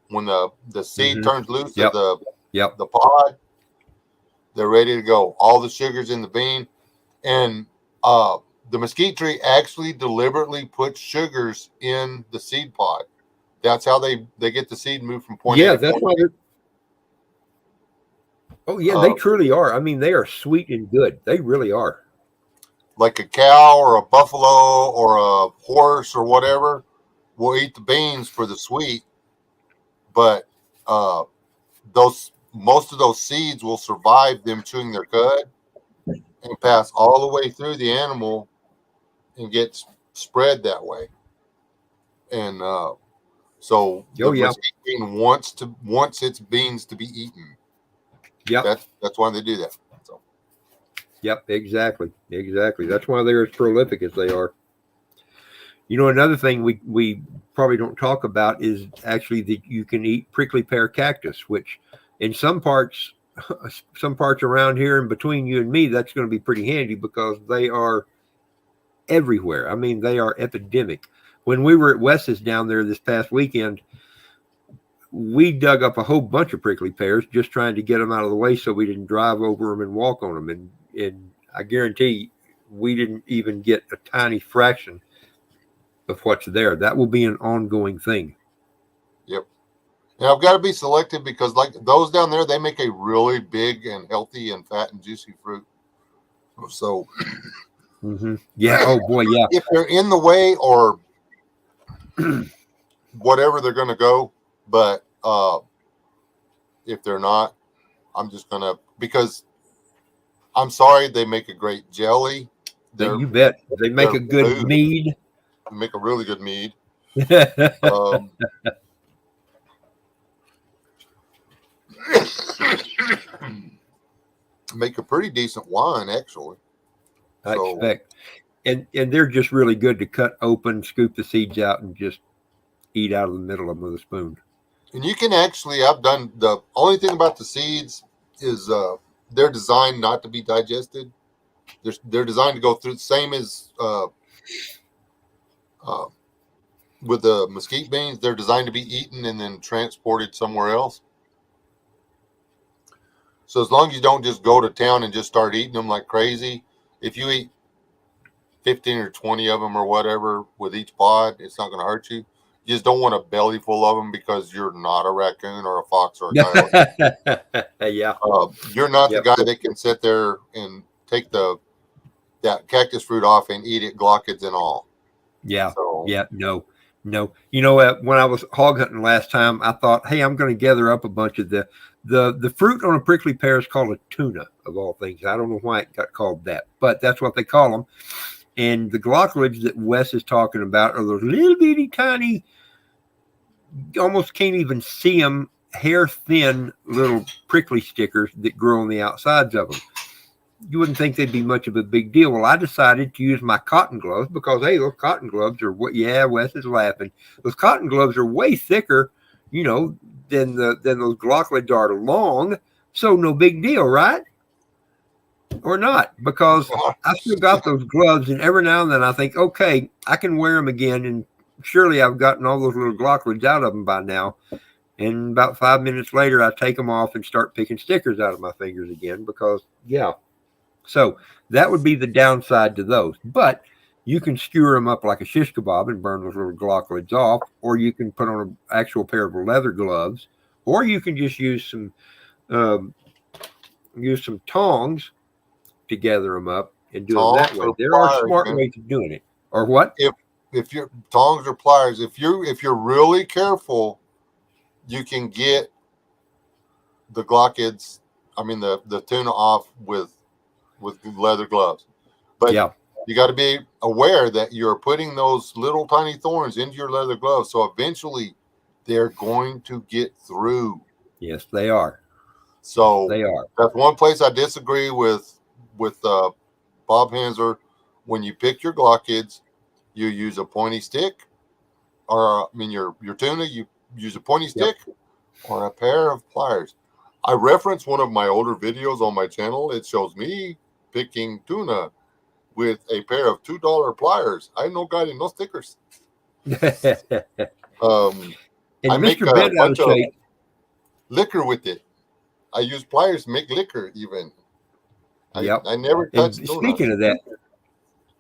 When the seed turns loose of the pod, they're ready to go. All the sugar's in the bean, and the mesquite tree actually deliberately puts sugars in the seed pod. That's how they get the seed moved from point A to that's point why. Oh yeah, they truly are. I mean, they are sweet and good. They really are. Like a cow or a buffalo or a horse or whatever will eat the beans for the sweet, but most of those seeds will survive them chewing their cud and pass all the way through the animal and get spread that way. And so the mesquite bean wants its beans to be eaten. Yeah, that's why they do that. So. Yep, exactly. That's why they're as prolific as they are. You know, another thing we probably don't talk about is actually that you can eat prickly pear cactus, which in some parts around here and between you and me, that's going to be pretty handy because they are everywhere. I mean, they are epidemic. When we were at Wes's down there this past weekend, we dug up a whole bunch of prickly pears just trying to get them out of the way so we didn't drive over them and walk on them. And I guarantee we didn't even get a tiny fraction of what's there. That will be an ongoing thing. Yep. And I've got to be selective because like those down there, they make a really big and healthy and fat and juicy fruit. So yeah. Oh boy. Yeah. If they're in the way or whatever, they're going to go. But if they're not, I'm just going to, because I'm sorry, they make a great jelly. You bet. They make a good mead. They make a really good mead. Make a pretty decent wine, actually. I expect. And they're just really good to cut open, scoop the seeds out, and just eat out of the middle of them with a spoon. And you can actually, the only thing about the seeds is they're designed not to be digested. They're designed to go through the same as with the mesquite beans. They're designed to be eaten and then transported somewhere else. So as long as you don't just go to town and just start eating them like crazy, if you eat 15 or 20 of them or whatever with each pod, it's not going to hurt you. You just don't want a belly full of them because you're not a raccoon or a fox or a coyote. Yeah. You're not the guy that can sit there and take that cactus fruit off and eat it, glockets and all. Yeah. So, yeah. No. No, when I was hog hunting last time, I thought, hey, I'm going to gather up a bunch of the fruit on a prickly pear is called a tuna of all things. I don't know why it got called that, but that's what they call them. And the glockolids that Wes is talking about are those little bitty tiny, you almost can't even see them, hair thin little prickly stickers that grow on the outsides of them. You wouldn't think they'd be much of a big deal. Well, I decided to use my cotton gloves because, hey, those cotton gloves are what? Yeah, Wes is laughing. Those cotton gloves are way thicker, than those glockolids are long. So no big deal, right? Or not? Because I still got those gloves, and every now and then I think, okay, I can wear them again, and surely I've gotten all those little glockolids out of them by now. And about 5 minutes later, I take them off and start picking stickers out of my fingers again because, yeah. So that would be the downside to those. But you can skewer them up like a shish kebab and burn those little glockolids off, or you can put on an actual pair of leather gloves, or you can just use some tongs to gather them up and do it that way. There are smart ways of doing it. Or what? If your tongs or pliers, if you're really careful, you can get the glockolids, the tuna off with leather gloves. But yeah, you got to be aware that you're putting those little tiny thorns into your leather gloves. So eventually they're going to get through. Yes, they are. So they are. That's one place I disagree with Bob Hanser. When you pick your glockolids, you use a pointy stick, or your tuna, you use a pointy stick or a pair of pliers. I reference one of my older videos on my channel. It shows me picking tuna with a pair of $2 pliers. I no got no stickers. And I make Mr. a bunch of liquor with it. I use pliers to make liquor even. I never touched tuna. Speaking of that,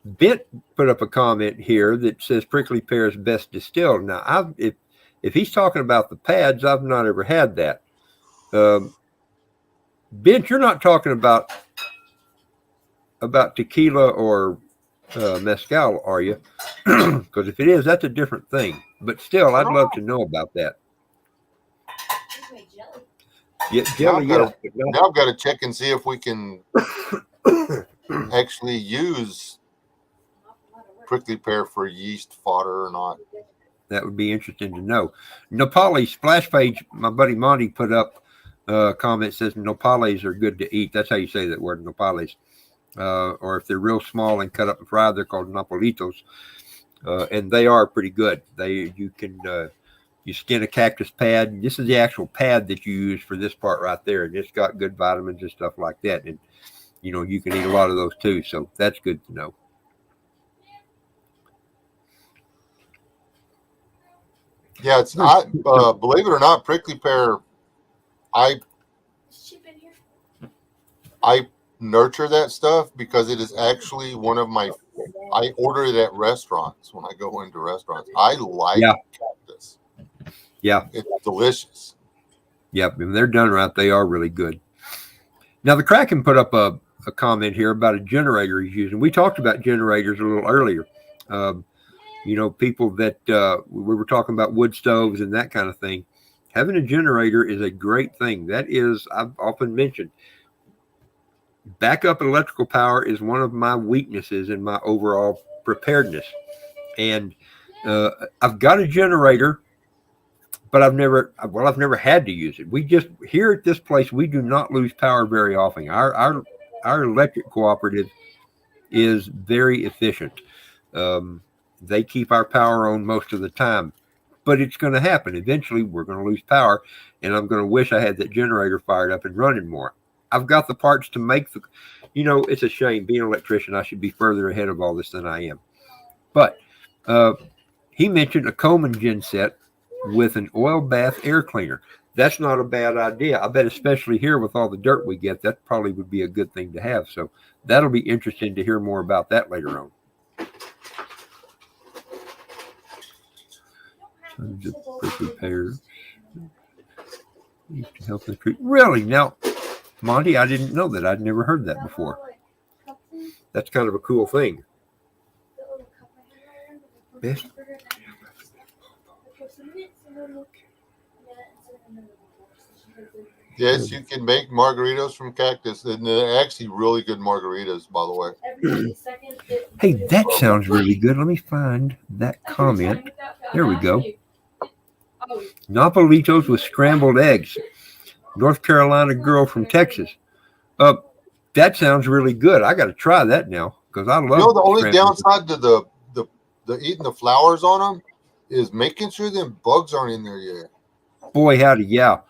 Bent put up a comment here that says prickly pear is best distilled. Now, if he's talking about the pads, I've not ever had that. Bent, you're not talking about tequila or mezcal, are you? Because if it is, that's a different thing. But still, I'd love to know about that. Yeah, jelly, now I've got to check and see if we can actually use prickly pear for yeast fodder or not. That would be interesting to know. Nopales splash page, my buddy Monty put up a comment, says nopales are good to eat. That's how you say that word, nopales. Or if they're real small and cut up and fried, they're called nopalitos. And they are pretty good. You skin a cactus pad. This is the actual pad that you use for this part right there. And it's got good vitamins and stuff like that. And, you can eat a lot of those too. So that's good to know. Yeah, it's not, believe it or not, prickly pear, I nurture that stuff because it is actually one of I order it at restaurants when I go into restaurants. I like cactus. Yeah. It's delicious. Yep. When they're done right, they are really good. Now, the Kraken put up a comment here about a generator he's using. We talked about generators a little earlier. People that we were talking about wood stoves and that kind of thing. Having a generator is a great thing. That is, I've often mentioned, backup electrical power is one of my weaknesses in my overall preparedness. And I've got a generator, but I've never had to use it. We just, here at this place, we do not lose power very often. Our electric cooperative is very efficient. They keep our power on most of the time, but it's going to happen. Eventually, we're going to lose power, and I'm going to wish I had that generator fired up and running more. I've got the parts to make it's a shame. Being an electrician, I should be further ahead of all this than I am. But he mentioned a Coleman gen set with an oil bath air cleaner. That's not a bad idea. I bet especially here with all the dirt we get, that probably would be a good thing to have. So that'll be interesting to hear more about that later on. Pears to help the tree. Really? Now, Monty, I didn't know that. I'd never heard that before. That's kind of a cool thing. Yes, you can make margaritas from Cactus, and they're actually really good margaritas, by the way. Hey, that sounds really good. Let me find that comment. There we go. Nopalitos with scrambled eggs. North Carolina girl from Texas. Uh, that sounds really good. I got to try that now because I love. You know, the only scrambled eggs. downside to the eating the flowers on them is making sure them bugs aren't in there yet. Boy, howdy, yeah.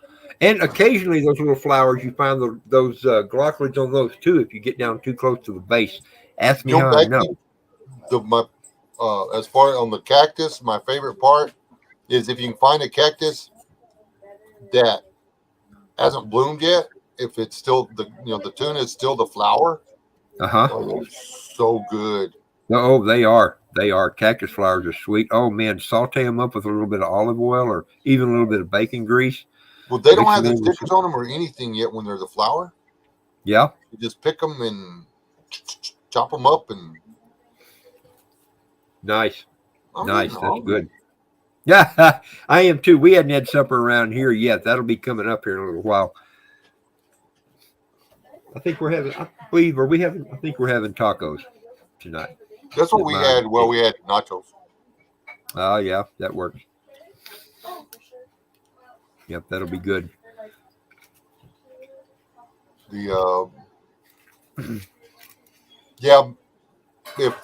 And occasionally those little flowers, you find those glochalids on those too if you get down too close to the base. Ask me You how know, I know. as far on the cactus, my favorite part is if you can find a cactus that hasn't bloomed yet, if it's still the tuna is still the flower. Uh-huh. Oh, so good. Oh, they are. They are. Cactus flowers are sweet. Oh, man, saute them up with a little bit of olive oil or even a little bit of bacon grease. Well, they don't Mix have the them in with stickers on them or anything yet when they're the flower. Yeah. You just pick them and chop them up and Nice. I'm Nice. eating That's all good. Yeah, I am too. We hadn't had supper around here yet. That'll be coming up here in a little while. I think we're having, I believe, I think we're having tacos tonight. That's what we had. Well, we had nachos. Oh, yeah, that works. Yep, that'll be good. Yeah, if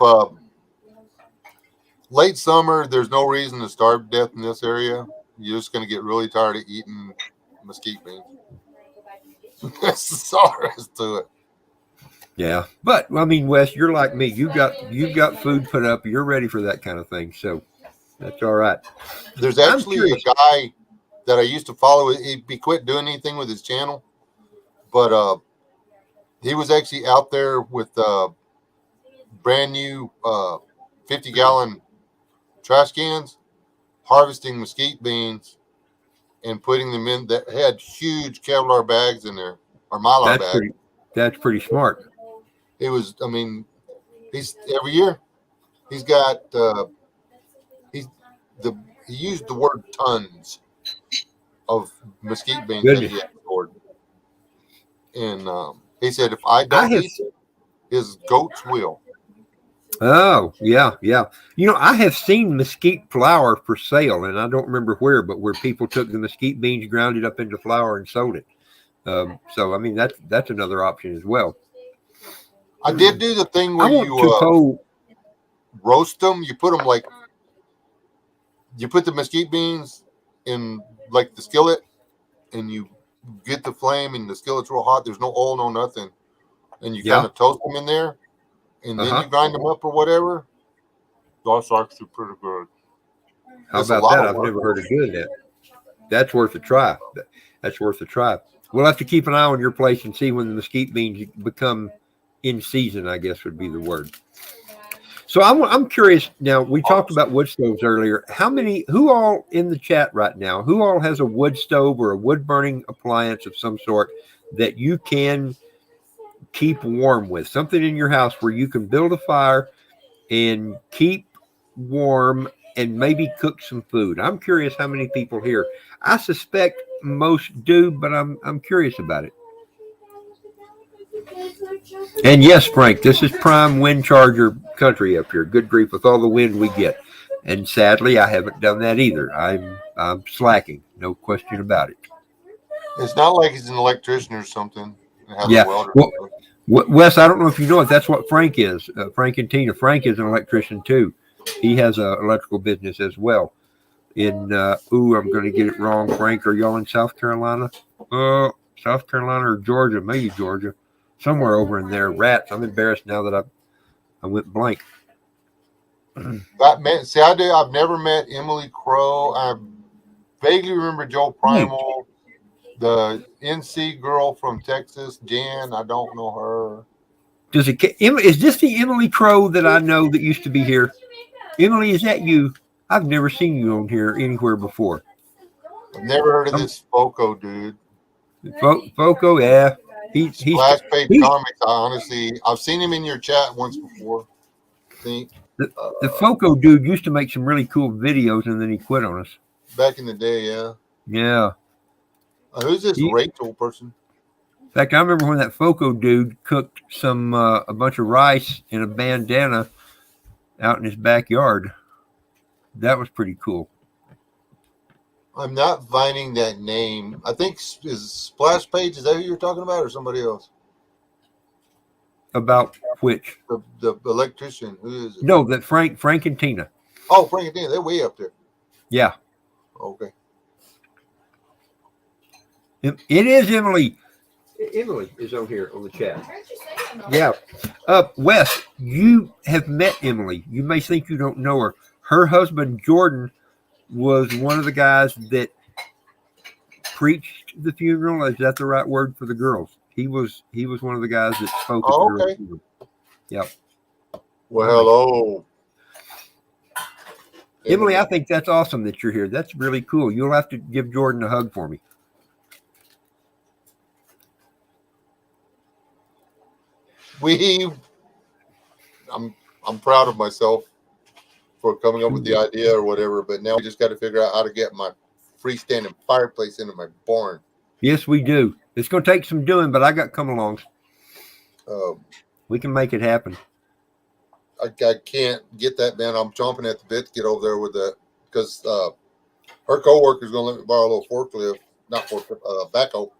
late summer, there's no reason to starve to death in this area. You're just going to get really tired of eating mesquite beans. That's all there is to it. Yeah, but I mean, Wes, you're like me. You've got food put up. You're ready for that kind of thing. So that's all right. There's actually a guy that I used to follow. He quit doing anything with his channel, but he was actually out there with brand new 50-gallon trash cans, harvesting mesquite beans and putting them in that had huge Kevlar bags in there or Mylar bags. That's pretty smart. It was, I mean, he's every year he's got he used the word tons of mesquite beans that he had stored. And he said if I don't eat it, his goats will. Oh, yeah, yeah. You know, I have seen mesquite flour for sale, and I don't remember where, but where people took the mesquite beans, ground it up into flour, and sold it. So, I mean, that's another option as well. I did do the thing where you roast them. You put them you put the mesquite beans in like the skillet, and you get the flame, and the skillet's real hot. There's no oil, no nothing, and you kind of toast them in there, and then you grind them up or whatever. That's actually pretty good. How about that? I've never heard of doing that. That's worth a try. That's worth a try. We'll have to keep an eye on your place and see when the mesquite beans become in season, I guess would be the word. So I'm curious now, we talked about wood stoves earlier. Who all in the chat right now, who all has a wood stove or a wood burning appliance of some sort that you can keep warm with? Something in your house where you can build a fire and keep warm and maybe cook some food. I'm curious how many people here. I suspect most do, but I'm curious about it. And yes, Frank, this is prime wind charger country up here. Good grief with all the wind we get. And sadly, I haven't done that either. I'm slacking, no question about it. It's not like he's an electrician or something. Yeah. Well, Wes, I don't know if you know it. That's what Frank is. Frank and Tina. Frank is an electrician too. He has an electrical business as well. I'm going to get it wrong. Frank, are y'all in South Carolina? South Carolina or Georgia? Maybe Georgia. Somewhere over in there. Rats. I'm embarrassed now that I went blank. I've never met Emily Crow. I vaguely remember Joe Primal. The NC girl from Texas, Jan. I don't know her. Is this the Emily Crow that I know that used to be here? Emily, is that you? I've never seen you on here anywhere before. I've never heard of this Foco dude. Foco, yeah. He's Splash Page Comics. I've seen him in your chat once before. I think the Foco dude used to make some really cool videos, and then he quit on us. Back in the day, yeah. Yeah. Who's this He- Rachel person? In fact, I remember when that Foco dude cooked a bunch of rice in a bandana out in his backyard. That was pretty cool. I'm not finding that name. I think is Splash Page. Is that who you're talking about, or somebody else? About which? The electrician. Who is it? No, that Frank and Tina. Oh, Frank and Tina. They're way up there. Yeah. Okay. It is Emily. Emily is on here on the chat. I heard you say something. Yeah. Wes, you have met Emily. You may think you don't know her. Her husband, Jordan, was one of the guys that preached the funeral. Is that the right word for the girls? He was one of the guys that spoke at the girls' funeral. Yep. Well, hello. Emily, I think that's awesome that you're here. That's really cool. You'll have to give Jordan a hug for me. I'm proud of myself for coming up with the idea or whatever, but now we just got to figure out how to get my freestanding fireplace into my barn. Yes, we do. It's going to take some doing, but I got come-alongs. We can make it happen. I can't get that, man. I'm chomping at the bit to get over there with that because her coworker's going to let me borrow a little forklift, not forklift, backhoe.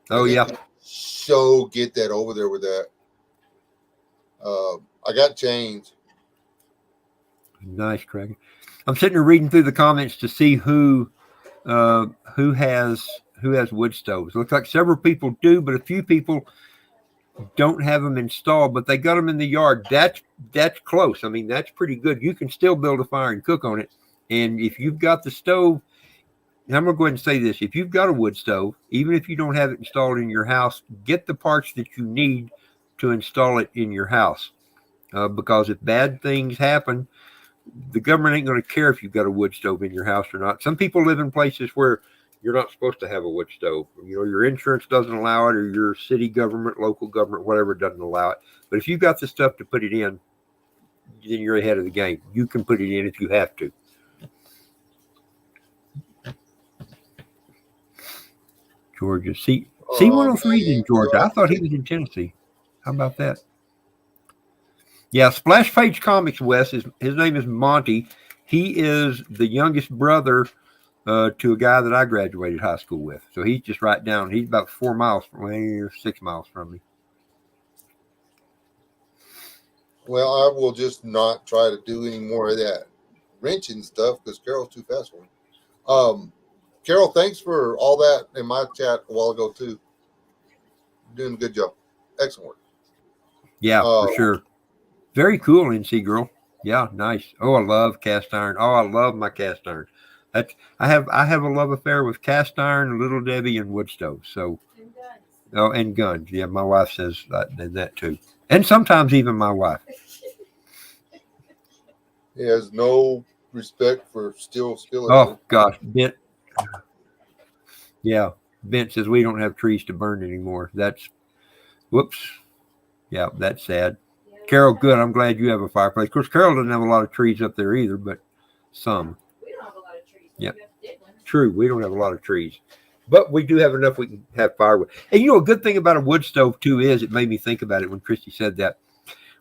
Oh, yeah. So get that over there with that. I got chains. Nice, Craig. I'm sitting here reading through the comments to see who has wood stoves. Looks like several people do, but a few people don't have them installed, but they got them in the yard. That's close. I mean, that's pretty good. You can still build a fire and cook on it. And if you've got the stove, and I'm going to go ahead and say this, if you've got a wood stove, even if you don't have it installed in your house, get the parts that you need to install it in your house. Because if bad things happen, the government ain't going to care if you've got a wood stove in your house or not. Some people live in places where you're not supposed to have a wood stove. You know, your insurance doesn't allow it, or your city government, local government, whatever doesn't allow it. But if you've got the stuff to put it in, then you're ahead of the game. You can put it in if you have to. Georgia. C103 is in Georgia. I thought he was in Tennessee. How about that? Yeah, Splash Page Comics, Wes, his name is Monty. He is the youngest brother to a guy that I graduated high school with. So he's just right down. He's about 4 miles from me, or 6 miles from me. Well, I will just not try to do any more of that wrenching stuff because Carol's too fast for me. Carol, thanks for all that in my chat a while ago, too. You're doing a good job. Excellent work. Yeah, for sure. Very cool, NC girl. Yeah, nice. Oh, I love cast iron. Oh, I love my cast iron. I have a love affair with cast iron, Little Debbie, and wood stoves. So, And guns. oh, and guns. Yeah, my wife says that too, and sometimes even my wife. He has no respect for steel skillets. Oh gosh, Bent. Yeah, Bent says we don't have trees to burn anymore. That's, whoops. Yeah, that's sad. Yeah, Carol, good. I'm glad you have a fireplace. Of course, Carol doesn't have a lot of trees up there either, but some. We don't have a lot of trees. Yep. We have to dig ones. True, we don't have a lot of trees, but we do have enough we can have firewood. And you know, a good thing about a wood stove too is it made me think about it when Christy said that.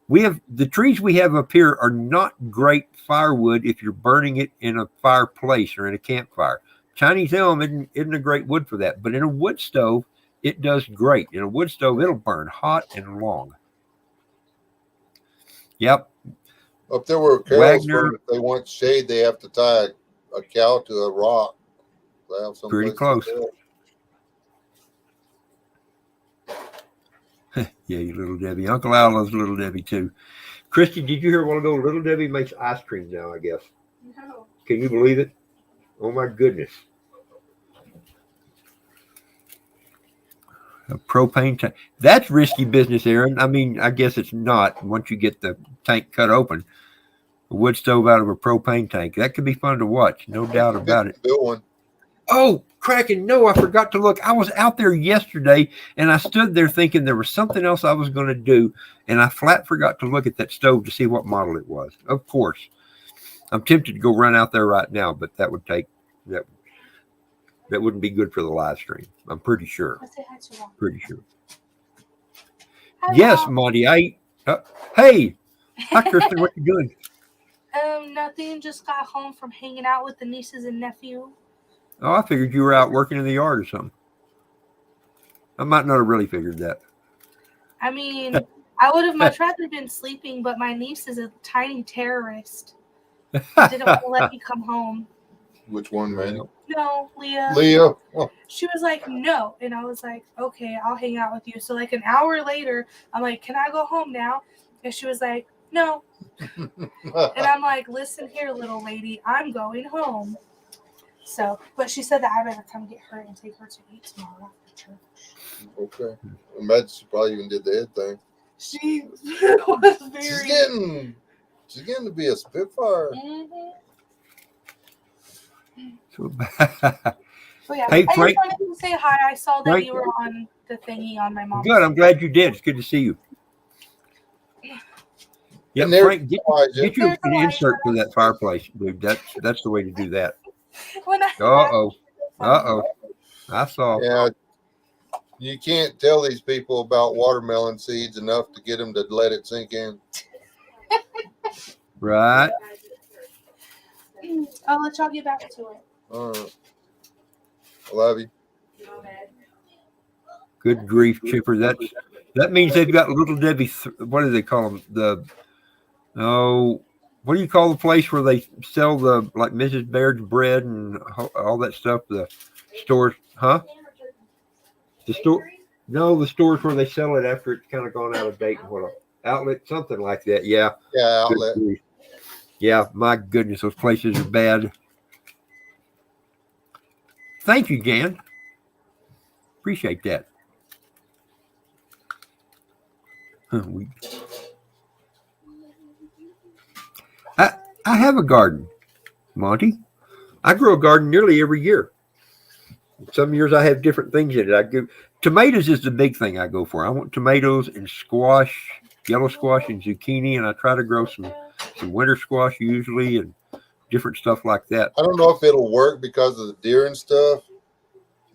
We have the trees we have up here are not great firewood if you're burning it in a fireplace or in a campfire. Chinese elm isn't a great wood for that, but in a wood stove, it does great. In a wood stove, it'll burn hot and long. Yep. Up there where Carol's Wagner. from, if they want shade, they have to tie a cow to a rock. They have some Pretty places close. there. Yeah, you Little Debbie. Uncle Al loves Little Debbie too. Christy, did you hear a while ago? Little Debbie makes ice cream now, I guess. No. Can you believe it? Oh my goodness. A propane tank. That's risky business, Aaron. I mean, I guess it's not once you get the tank cut open. A wood stove out of a propane tank. That could be fun to watch. No doubt about it. Built one. Oh, Kraken, no, I forgot to look. I was out there yesterday and I stood there thinking there was something else I was going to do. And I flat forgot to look at that stove to see what model it was. Of course. I'm tempted to go run out there right now, but that would take That wouldn't be good for the live stream. I'm pretty sure. Let's say hi to Mom. Pretty sure. Hi, Yes, Mom. Monty. Hey, hi, Kristen. What you doing? Nothing. Just got home from hanging out with the nieces and nephew. Oh, I figured you were out working in the yard or something. I might not have really figured that. I mean, I would have much rather been sleeping, but my niece is a tiny terrorist. Didn't want to let me come home. Which one, man? No, Leah. Leah. Oh. She was like, no. And I was like, okay, I'll hang out with you. So like an hour later, I'm like, can I go home now? And she was like, no. And I'm like, listen here, little lady, I'm going home. So, but she said that I better come get her and take her to eat tomorrow after church. Okay. Imagine she probably even did the head thing. She was very. She's getting to be a Spitfire. Mm-hmm. So, So yeah, Hey, I Frank. just wanted to say hi. I saw that Frank. you were on the thingy on my mom's. good. I'm glad you did. It's good to see you. Yeah, And there- Frank, get you There's an a light. insert for that fireplace, dude. That's the way to do that. When I I saw. Yeah. You can't tell these people about watermelon seeds enough to get them to let it sink in. Right. I'll let y'all get back to it. All right. I love you. Good grief, Chipper. That means they've got Little Debbie. What do they call them? What do you call the place where they sell the like Mrs. Baird's bread and all that stuff? The stores, huh? The store? No, the stores where they sell it after it's kind of gone out of date and what outlet, something like that. Yeah. Yeah, Good outlet. grief. Yeah, my goodness, those places are bad. Thank you, Jan. Appreciate that. I have a garden, Monty. I grow a garden nearly every year. Some years I have different things in it. Tomatoes is the big thing I go for. I want tomatoes and squash, yellow squash and zucchini, and I try to grow some winter squash usually and different stuff like that. I don't know if it'll work because of the deer and stuff,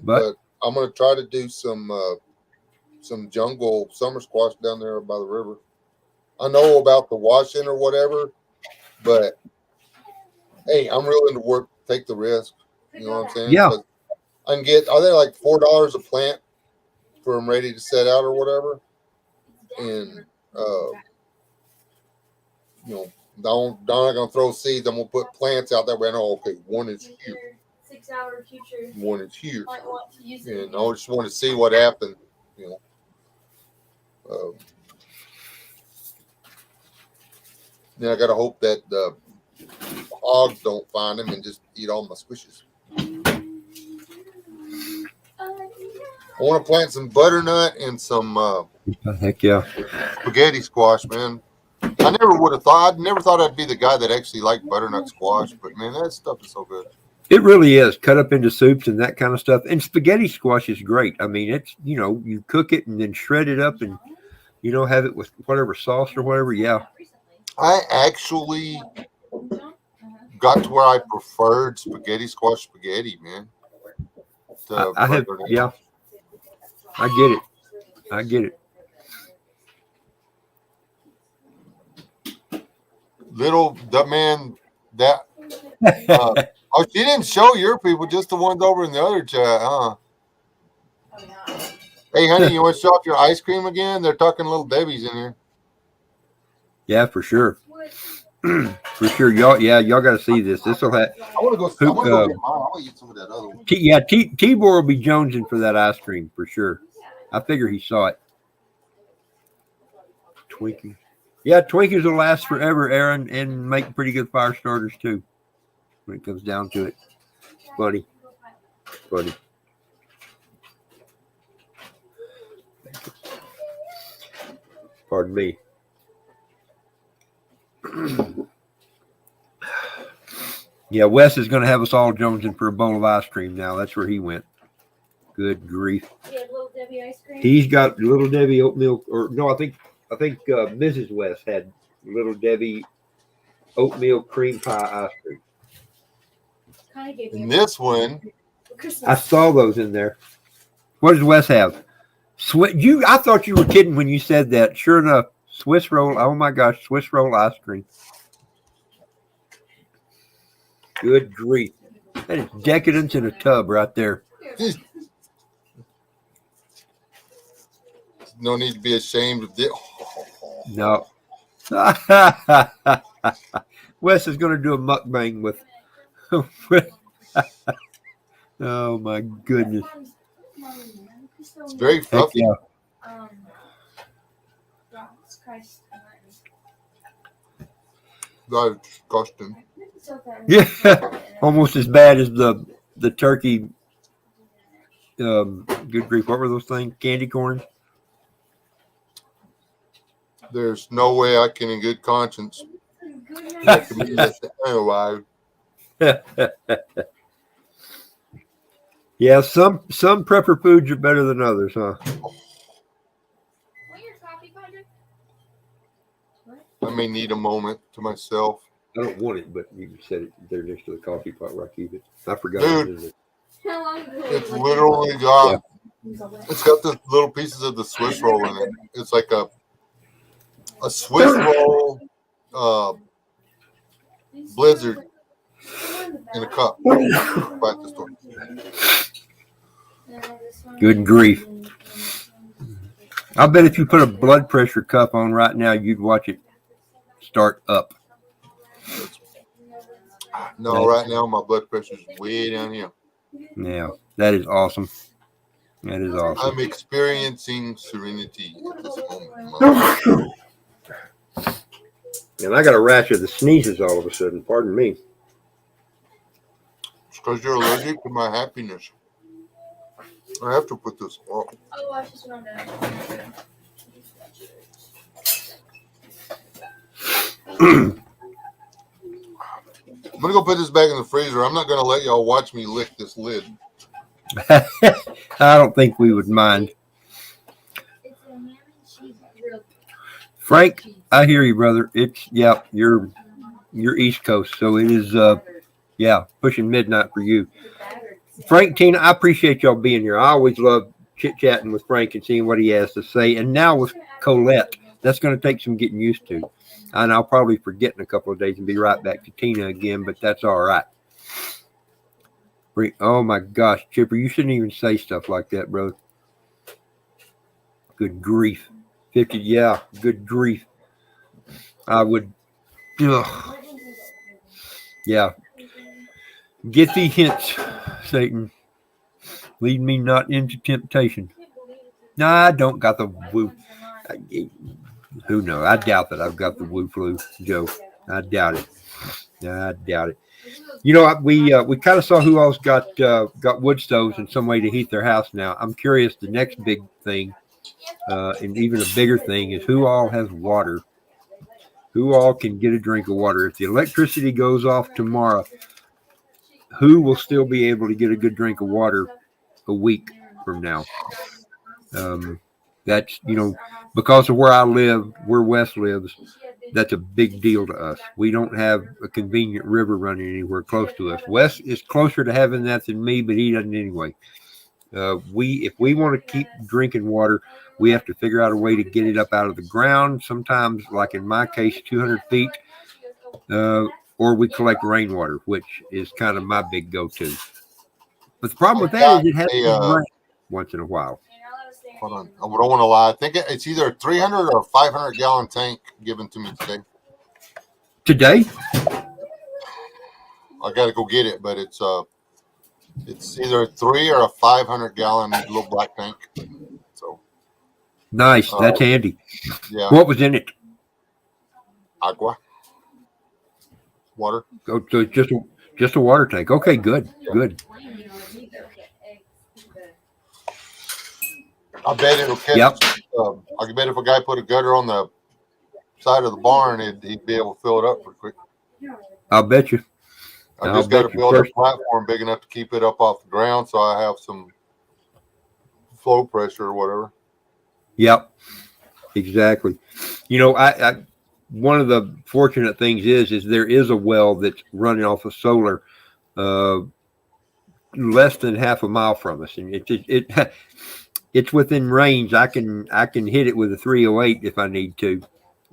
but I'm gonna try to do some jungle summer squash down there by the river. I know about the washing or whatever, but hey, I'm willing to take the risk. You know what I'm saying? Yeah. I can are they like $4 a plant for them ready to set out or whatever? And I'm not gonna throw seeds. I'm gonna put plants out there where I know, okay, one is here, 6 hour future. one is here, Might want to use it. and I just want to see what happened. Then I gotta hope that the hogs don't find them and just eat all my squishes. I want to plant some butternut and some Heck yeah. spaghetti squash, man. I never thought I'd be the guy that actually liked butternut squash, but man, that stuff is so good. It really is. Cut up into soups and that kind of stuff. And spaghetti squash is great. I mean, it's, you cook it and then shred it up and, have it with whatever sauce or whatever. Yeah. I actually got to where I preferred spaghetti squash spaghetti, man. I have, yeah. I get it. Oh, she didn't show your people, just the ones over in the other chat, huh? Hey, honey, you want to show off your ice cream again? They're talking Little Debbie's in here. Yeah, for sure. For sure. Y'all got to see this. This will have. I want to go get mine. I want to eat some of that other one. Tibor will be jonesing for that ice cream for sure. I figure he saw it. Twinkies. Yeah, Twinkies will last forever, Aaron, and make pretty good fire starters too. When it comes down to it, buddy. Pardon me. Yeah, Wes is going to have us all jonesing for a bowl of ice cream now. That's where he went. Good grief. Yeah, Little Debbie ice cream. He's got Little Debbie oatmeal, or no, I think Mrs. West had Little Debbie oatmeal cream pie ice cream. Kind of gave me And this one, Christmas. I saw those in there. What does Wes have? I thought you were kidding when you said that. Sure enough, Swiss roll. Oh my gosh, Swiss roll ice cream. Good grief. That is decadence in a tub right there. no need to be ashamed of this. No. Wes is going to do a mukbang with. Oh my goodness. It's very Heck fluffy. yeah. Christ. That's disgusting. Yeah. Almost as bad as the turkey. Good grief. What were those things? Candy corn? There's no way I can, in good conscience, recommend this to anyone. Yeah, some prepper foods are better than others, huh? I may need a moment to myself. I don't want it, but you said it there next to the coffee pot where I keep it. I forgot. Dude, it's literally got it's got the little pieces of the Swiss roll in it. It's like a Swiss roll blizzard in a cup. Back to store. Good grief. I bet if you put a blood pressure cuff on right now, you'd watch it start up. No, right now my blood pressure is way down here. Yeah, that is awesome. That is awesome. I'm experiencing serenity at this moment. And I got a rash of the sneezes all of a sudden. Pardon me. It's because you're allergic to my happiness. I have to put this off. Oh, I just want I'm gonna go put this back in the freezer. I'm not gonna let y'all watch me lick this lid. I don't think we would mind. Frank, I hear you, brother. You're East Coast, so it is pushing midnight for you. Frank, Tina, I appreciate y'all being here. I always love chit-chatting with Frank and seeing what he has to say. And now with Colette, that's going to take some getting used to. And I'll probably forget in a couple of days and be right back to Tina again, but that's all right. Oh, my gosh, Chipper, you shouldn't even say stuff like that, bro. Good grief. 50, yeah, good grief. I would, yeah. Get thee hence, Satan. Lead me not into temptation. No, I don't got the woo. Who knows? I doubt that I've got the woo flu, Joe. I doubt it. I doubt it. You know, we kind of saw who else got wood stoves and some way to heat their house now. I'm curious, the next big thing, and even a bigger thing, is who all has water. Who all can get a drink of water? If the electricity goes off tomorrow, who will still be able to get a good drink of water a week from now? That's, because of where I live, where Wes lives, that's a big deal to us. We don't have a convenient river running anywhere close to us. Wes is closer to having that than me, but he doesn't anyway. If we want to keep drinking water, we have to figure out a way to get it up out of the ground. Sometimes, like in my case, 200 feet, or we collect rainwater, which is kind of my big go-to. But the problem with that is it has to rain once in a while. Hold on. I don't want to lie. I think it's either a 300 or 500 gallon tank given to me today. Today? I got to go get it, but it's either a 3 or a 500 gallon little black tank. So nice. That's handy. Yeah. What was in it? Agua. Water. Oh, so it's just a water tank. Okay, good. Good. I bet it'll catch. Yep. I bet if a guy put a gutter on the side of the barn, he'd be able to fill it up pretty quick. I'll bet you. I just got to build a platform big enough to keep it up off the ground, so I have some flow pressure or whatever. Yep. Exactly. I one of the fortunate things is there is a well that's running off of solar less than half a mile from us, and it's within range. I can hit it with a 308 if I need to,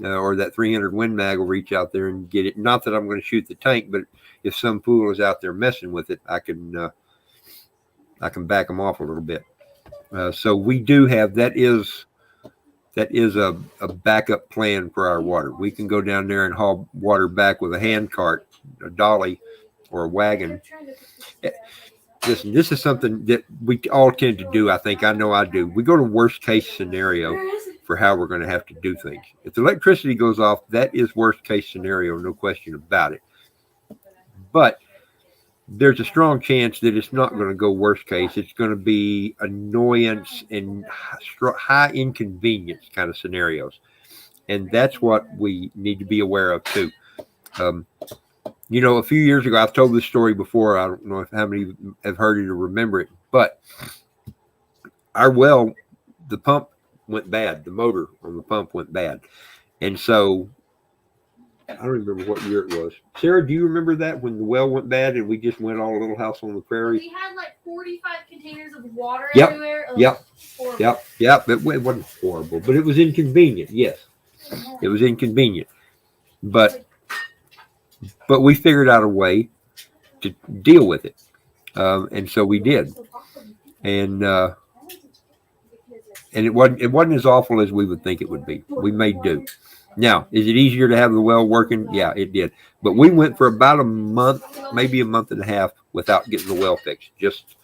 or that 300 Win Mag will reach out there and get it. Not that I'm going to shoot the tank, but if some fool is out there messing with it, I can back them off a little bit. So we do have that is a backup plan for our water. We can go down there and haul water back with a hand cart, a dolly, or a wagon. Listen, this is something that we all tend to do. I know I do. We go to worst case scenario for how we're going to have to do things. If the electricity goes off, that is worst case scenario, no question about it. But there's a strong chance that it's not going to go worst case. It's going to be annoyance and high inconvenience kind of scenarios. And that's what we need to be aware of too. A few years ago, I've told this story before. I don't know how many have heard it or remember it, but our well, the pump went bad. The motor on the pump went bad. And so I don't remember what year it was. Sarah, do you remember that when the well went bad and we just went all Little House on the Prairie? We had like 45 containers of water Yep. everywhere. Yep. Horrible. Yep. It wasn't horrible, but it was inconvenient. Yes, it was inconvenient. But we figured out a way to deal with it. And so we did. And it wasn't as awful as we would think it would be. We made do. Now, is it easier to have the well working? Yeah, it did. But we went for about a month, maybe a month and a half without getting the well fixed, just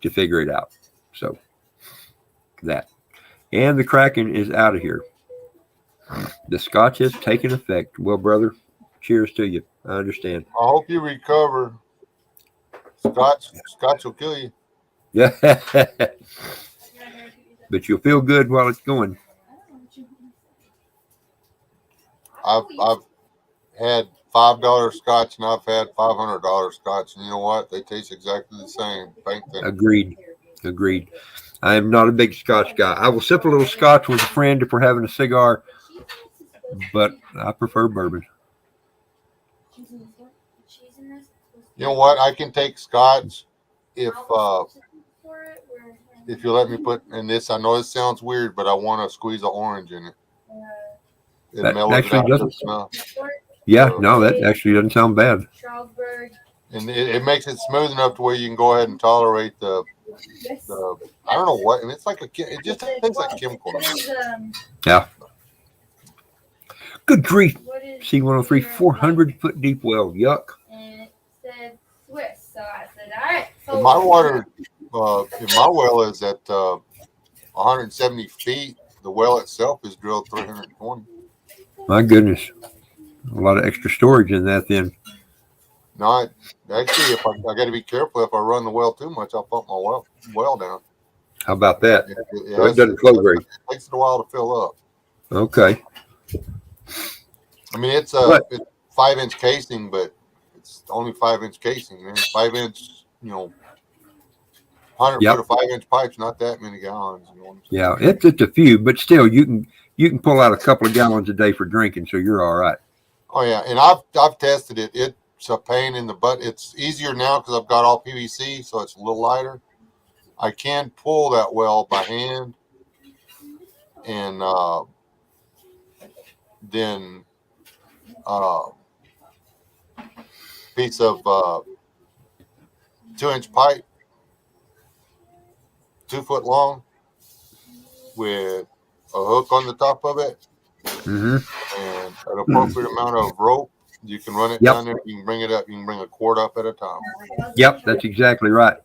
to figure it out. So that. And the Kraken is out of here. The Scotch has taken effect. Well, brother, cheers to you. I understand. I hope you recover. Scotch will kill you. Yeah. But you'll feel good while it's going. I've had $5 Scotch and I've had $500 Scotch, and you know what? They taste exactly the same. Agreed. I am not a big Scotch guy. I will sip a little Scotch with a friend if we're having a cigar, but I prefer bourbon. You know what? I can take Scotch if you let me put in this. I know this sounds weird, but I want to squeeze an orange in it. It That mellows actually out the doesn't. smell. Yeah, no, that actually doesn't sound bad. And it makes it smooth enough to where you can go ahead and tolerate the I don't know what, and it's like it just tastes like chemical. Yeah. Good grief. C103, 400-foot deep well. Yuck. And it said Swiss, so I said, all right. And my water in my well is at 170 feet. The well itself is drilled 320. My goodness. A lot of extra storage in that then. No, actually, if I got to be careful. If I run the well too much, I'll pump my well down. How about that? So it doesn't flow very. It takes it a while to fill up. Okay. I mean, it's a 5-inch casing, but it's only 5-inch casing. Man. 5-inch, 100 foot of 5-inch pipes, not that many gallons. You know what I'm saying? Yeah, it's a few, but still, you can pull out a couple of gallons a day for drinking, so you're all right. Oh yeah, and I've tested it. It's a pain in the butt. It's easier now because I've got all PVC, so it's a little lighter. I can pull that well by hand, and then piece of 2-inch pipe, 2 foot long, with a hook on the top of it, and an appropriate amount of rope. You can run it down there. You can bring it up. You can bring a quart up at a time. Yep, that's exactly right.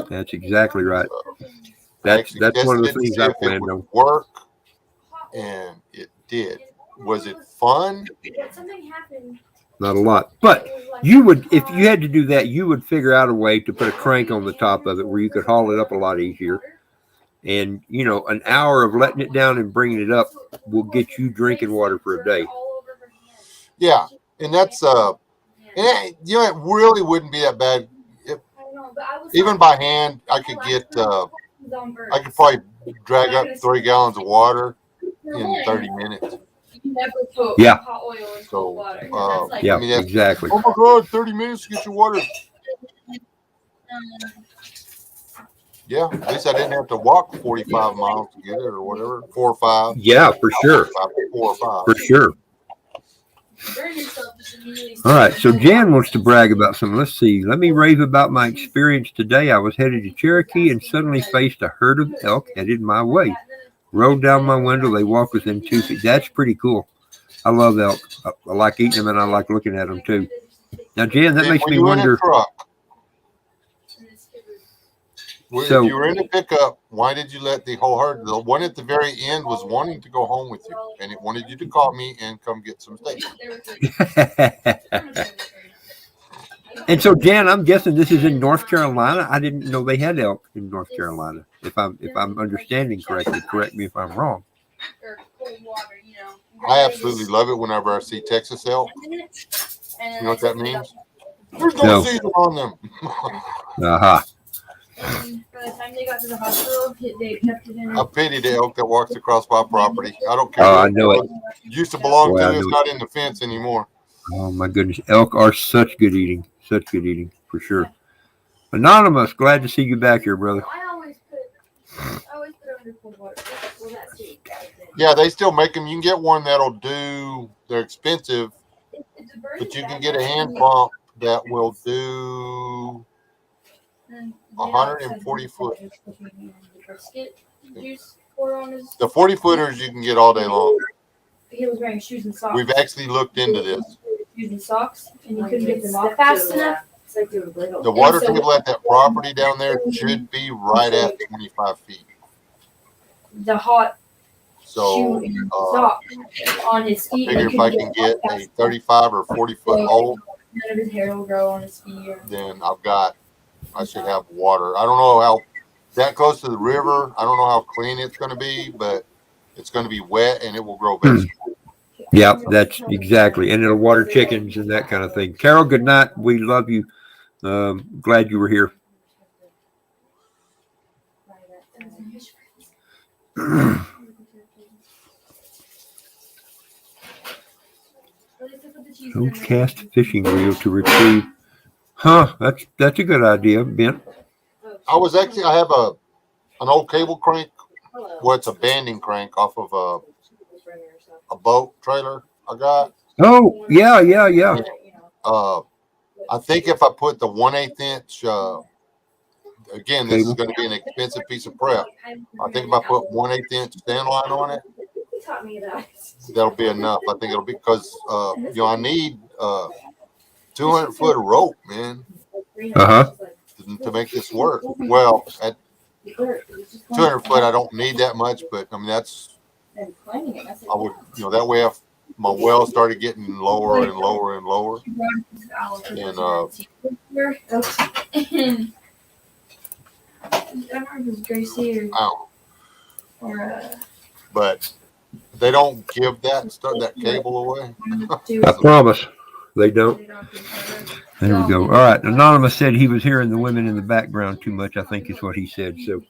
That's exactly right. That's one of the things I planned on. Work, and it did. Was it fun? Something happened. Not a lot, but you would, if you had to do that, you would figure out a way to put a crank on the top of it where you could haul it up a lot easier. And an hour of letting it down and bringing it up will get you drinking water for a day. Yeah, and that's it really wouldn't be that bad. Even by hand, I could probably drag up 3 gallons of water in 30 minutes. You never put hot oil in cold water. Exactly. Oh my God, 30 minutes to get your water. Yeah, at least I didn't have to walk 45 miles to get it or whatever, 4 or 5. Yeah, for sure. 4 or 5. For sure. All right, so Jan wants to brag about something. Let's see. Let me rave about my experience today. I was headed to Cherokee and suddenly faced a herd of elk headed my way. Rolled down my window. They walked within 2 feet. That's pretty cool. I love elk. I like eating them and I like looking at them too. Now, Jan, that makes me wonder. So, if you were in a pickup, why did you let the whole herd? The one at the very end was wanting to go home with you, and it wanted you to call me and come get some steak. And so, Jan, I'm guessing this is in North Carolina. I didn't know they had elk in North Carolina. If I'm understanding correctly, correct me if I'm wrong. I absolutely love it whenever I see Texas elk. You know what that means? There's no season on them. Uh-huh. And by the time they got to the hospital, they kept it in. I pity the elk that walks across my property. I don't care. Oh, I know it. Used to belong to. It's not in the fence anymore. Oh my goodness, elk are such good eating for sure. Anonymous, glad to see you back here, brother. I always put under cold water. Well, that's too. Yeah, they still make them. You can get one that'll do. They're expensive, but you can get a hand pump that will do 140 foot. The 40 footers you can get all day long. He was wearing shoes and socks. We've actually looked into this. Shoes and socks, and you couldn't get them off fast enough. The water table at that property down there should be right at 25 feet. The hot So, shoe and sock on his I feet. figure if I can get a 35 or 40 foot hole, none of his hair will grow on his feet. then I should have water. I don't know how that close to the river. I don't know how clean it's going to be, but it's going to be wet and it will grow vegetables. Yeah, that's exactly. And it'll water chickens and that kind of thing. Carol, good night. We love you. Glad you were here. No cast fishing reel to retrieve. Huh, that's a good idea, Ben. I have an old cable crank. Well, it's a banding crank off of a boat trailer I got. Oh, yeah. I think if I put the 1/8 inch, again, this is going to be an expensive piece of prep. I think if I put 1/8 inch stand line on it, that'll be enough. I think it'll be because I need 200 foot of rope, man, to make this work. Well, at 200 foot, I don't need that much, but I mean I would, that way if my well started getting lower and lower and lower, and but they don't give that cable away. I promise they don't. There we go. All right. Anonymous said he was hearing the women in the background too much, I think is what he said. So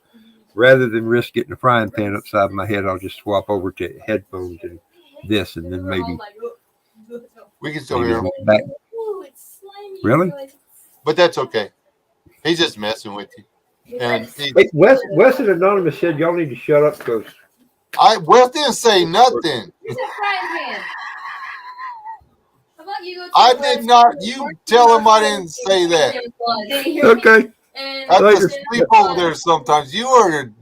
rather than risk getting a frying pan upside my head, I'll just swap over to headphones and this, and then maybe we can still hear him. Back. Really? But that's okay. He's just messing with you. And hey, Wes and Anonymous said y'all need to shut up because Wes didn't say nothing. I did not. You tell him I didn't say that. Okay. I have to sleep over there sometimes. You are, dude.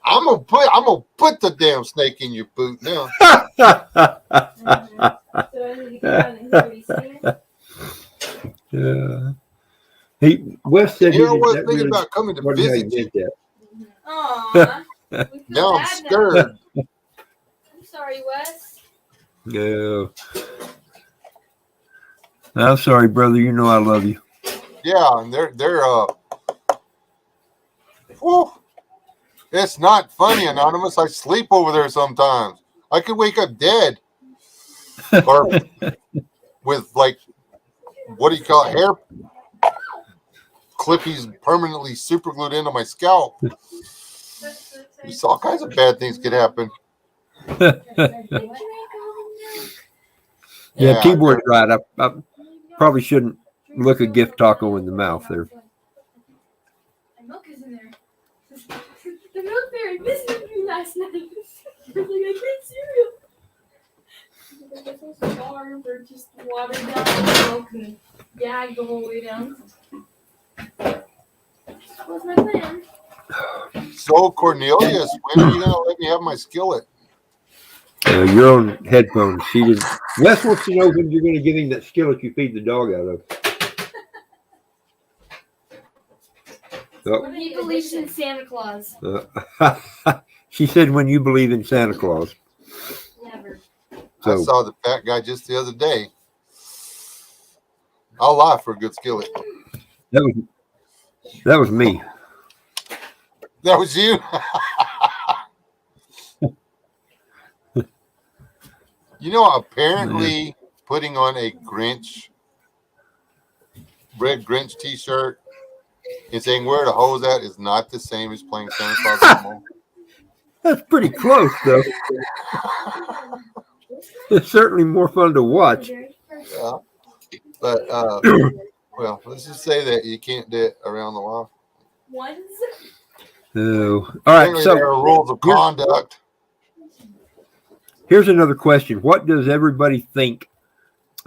I'm gonna put the damn snake in your boot now. Wes said I was thinking about coming to visit you. Now I'm scared. I'm sorry, Wes. No. I'm sorry, brother. You know I love you. Yeah, and they're whew. It's not funny, Anonymous. I sleep over there sometimes. I could wake up dead. Or with what do you call it? Hair clippies permanently super glued into my scalp. All kinds of bad things could happen. Yeah, keyboard's right. I probably shouldn't look a gift taco in the mouth there. And milk is in there. The milk fairy visited me last night. She was like, I get cereal. She's like, I'm so starved or just water down the milk and gag the whole way down. That was my plan. So Cornelius, when are you gonna let me have my skillet? You're on headphones. She didn't. Wes wants to know when you're going to give him that skillet you feed the dog out of. When he believes in Santa Claus. She said when you believe in Santa Claus. Never. I saw the fat guy just the other day. I'll lie for a good skillet. That was me. That was you. You know, apparently putting on a red Grinch t-shirt and saying where the hose at is not the same as playing Santa Claus anymore. That's pretty close, though. It's certainly more fun to watch. Yeah. But, well, let's just say that you can't do it around the law. Ones? Oh. All right, Apparently so there are rules of conduct. Here's another question. What does everybody think,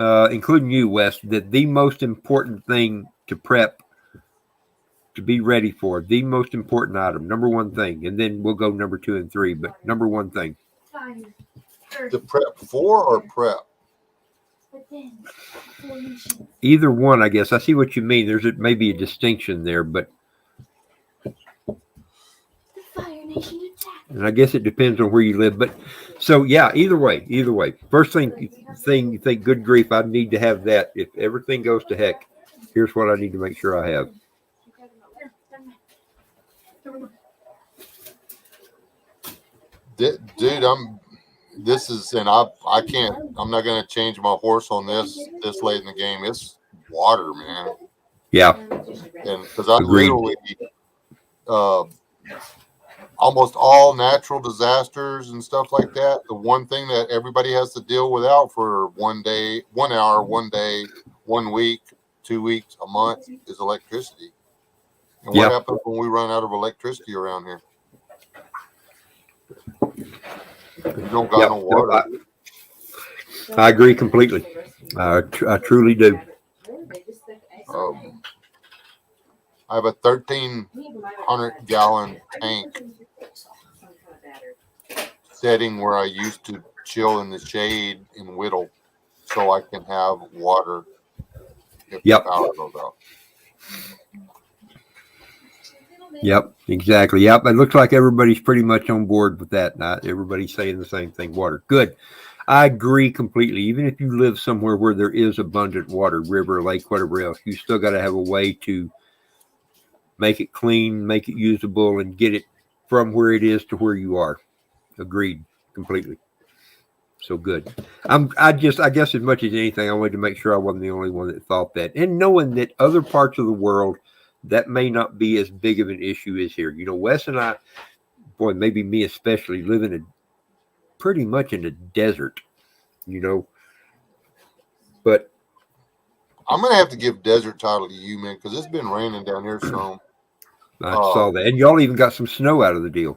including you, Wes, that the most important thing to prep, to be ready for, the most important item, number one thing, and then we'll go number 2 and 3, but number one thing. To prep for or prep? Either one, I guess. I see what you mean. There's maybe a distinction there, but and I guess it depends on where you live. But so yeah, either way. First thing you think, good grief, I need to have that. If everything goes to heck, here's what I need to make sure I have. Dude, I'm not gonna change my horse on this late in the game. It's water, man. Yeah. And because I literally almost all natural disasters and stuff like that, the one thing that everybody has to deal without for 1 day, 1 hour, 1 day, 1 week, 2 weeks, a month is electricity. And what happens when we run out of electricity around here? You don't got no water. I agree completely. I truly do. I have a 1,300-gallon tank setting where I used to chill in the shade and whittle so I can have water if the power goes out. Yep, exactly. Yep, it looks like everybody's pretty much on board with that. Not everybody's saying the same thing. Water, good. I agree completely. Even if you live somewhere where there is abundant water, river, lake, whatever else, you still got to have a way to make it clean, make it usable, and get it from where it is to where you are. Agreed completely. So good. I guess as much as anything, I wanted to make sure I wasn't the only one that thought that. And knowing that other parts of the world, that may not be as big of an issue as here. You know, Wes and I, boy, maybe me especially, live in pretty much in a desert, you know. But I'm going to have to give desert title to you, man, because it's been raining down here some. I saw that. And y'all even got some snow out of the deal.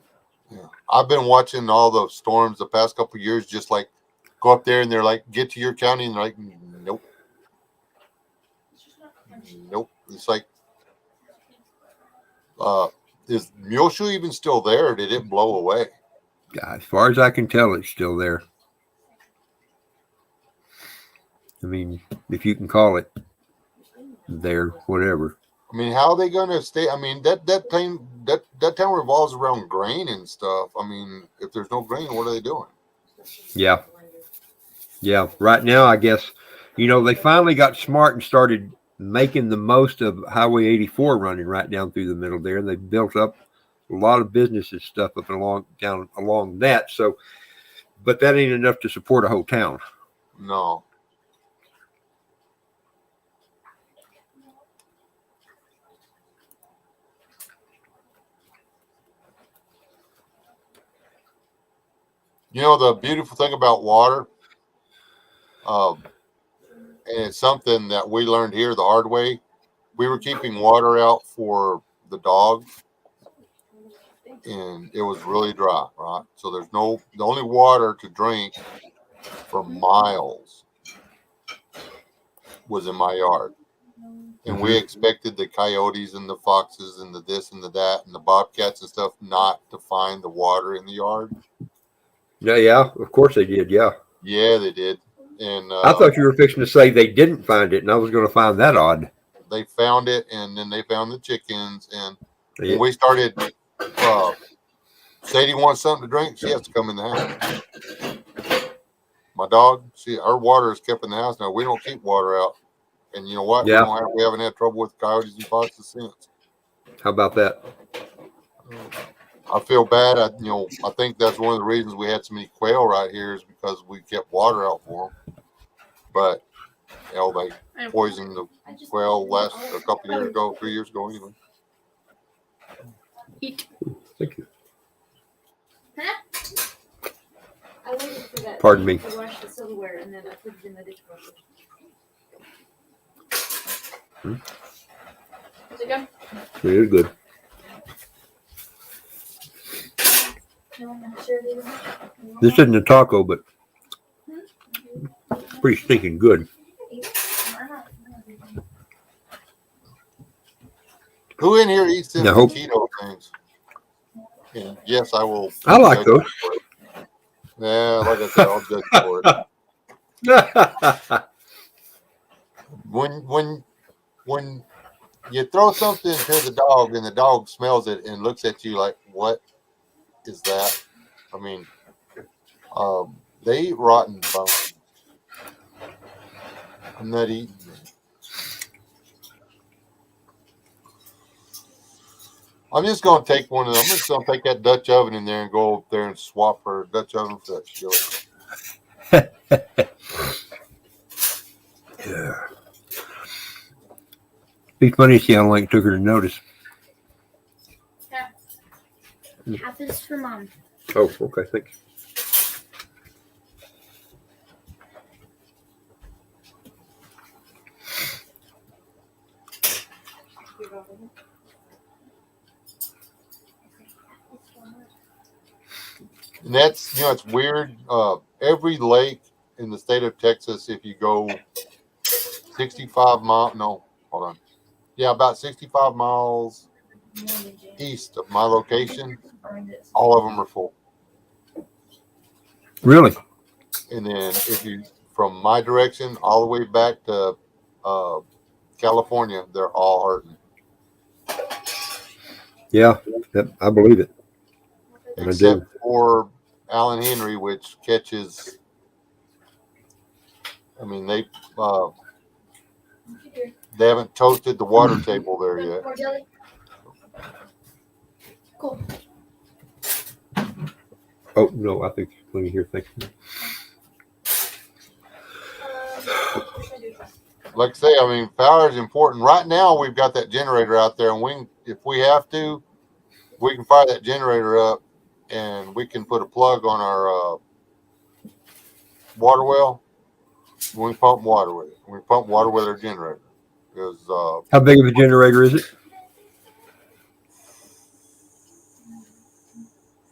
Yeah. I've been watching all the storms the past couple of years, just like go up there and they're like, get to your county. And they're like, nope. Nope. It's like, is Muleshoe even still there, or did it blow away? As far as I can tell, it's still there. I mean, if you can call it there, whatever. I mean, how are they going to stay? I mean, that town revolves around grain and stuff. I mean, if there's no grain, what are they doing? Yeah. Yeah. Right now, I guess, you know, they finally got smart and started making the most of Highway 84 running right down through the middle there. And they built up a lot of businesses stuff up and along that. So, but that ain't enough to support a whole town. No. You know, the beautiful thing about water, and it's something that we learned here the hard way. We were keeping water out for the dogs, and it was really dry, right? So the only water to drink for miles was in my yard. And we expected the coyotes and the foxes and the this and the that and the bobcats and stuff not to find the water in the yard. Yeah, of course they did. Yeah, they did. And I thought you were fixing to say they didn't find it, and I was going to find that odd. they found it, and then they found the chickens. And Yeah. when we started, Sadie wants something to drink, she has to come in the house. My dog, her water is kept in the house now. We don't keep water out. And you know what? Yeah. We haven't had trouble with coyotes and foxes since. How about that? I feel bad. I think that's one of the reasons we had so many quail right here is because we kept water out for them. But they poisoned the quail a couple years ago, 3 years ago, anyway. Eat. Thank you. Huh? I waited for that. Pardon me. To wash the silverware, and then I put it in the dishwasher. Is it good? It is good. This isn't a taco, but pretty stinking good. Who in here eats them Now, keto things? Yeah, yes, I will. I like those. Yeah, like I said, I'll judge for it. When you throw something to the dog and the dog smells it and looks at you like, what is that? I mean, they eat rotten bones. I'm not eating it. I'm just going to take one of them. I'm just going to take that Dutch oven in there and go up there and swap her Dutch oven for that chili. Yeah. Be funny to see how long it took her to notice. Yeah. Half is for Mom. Oh, okay, thanks. And that's, it's weird. Every lake in the state of Texas, if you go 65 miles, no, hold on. Yeah, about 65 miles east of my location, all of them are full. Really? And then if you, from my direction all the way back to California, they're all hurting. Yeah, I believe it. Except for Allen Henry, which catches, I mean, they haven't toasted the water table there yet. More jelly? Cool. Oh, no, I think, let me hear, thank you. Like I say, I mean, power is important. Right now, we've got that generator out there, and if we have to, we can fire that generator up, and we can put a plug on our water well. We pump water with it. We pump water with our generator. Because how big of a generator is it?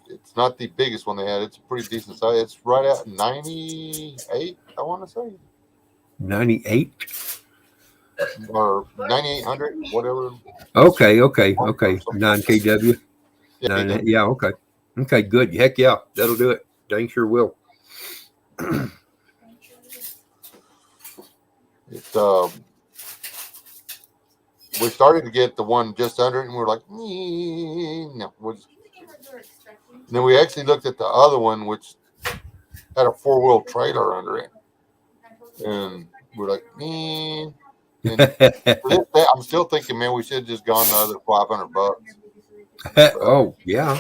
It's not the biggest one they had. It's a pretty decent size. It's right at 98, I want to say. 98? Or 9800, whatever. Okay. 9 kW. Yeah, Yeah, okay. Okay, good. Heck yeah, that'll do it. Dang sure will. We started to get the one just under it, and we were like, no. And then we actually looked at the other one, which had a 4-wheel trailer under it, and we're like, And I'm still thinking, man, we should have just gone the other $500. Oh yeah,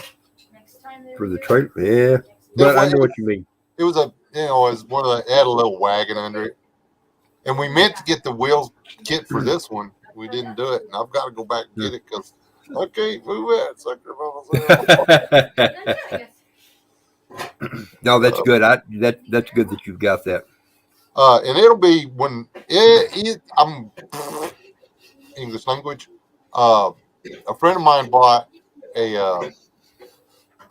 for the trailer. Yeah, but I know what you mean. It was it was one of the, it had a little wagon under it, and we meant to get the wheels kit for this one. We didn't do it, and I've got to go back and get it because I can't move that sucker by myself. No, that's good. That's good that you've got that. And it'll be when I'm English language. A friend of mine bought a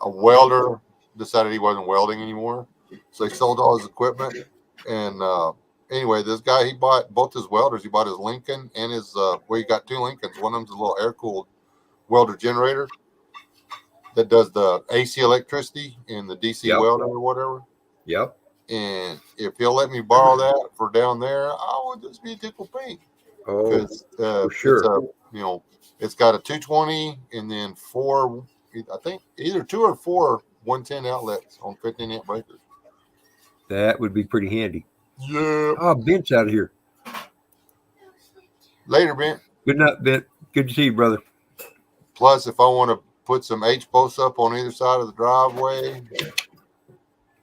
welder. Decided he wasn't welding anymore, so he sold all his equipment. And anyway, this guy, he bought both his welders. He bought his Lincoln and his he got two Lincolns. One of them's a little air cooled welder generator that does the AC electricity and the DC Yep. welder or whatever. Yep. And if he'll let me borrow that for down there, I would just be tickle pink. Oh, for sure. It's got a 220 and then four, I think either 2 or 4 110 outlets on 15-amp breakers. That would be pretty handy. Yeah. Oh, Ben's out of here. Later, Ben. Good night, Ben. Good to see you, brother. Plus, if I want to put some H posts up on either side of the driveway,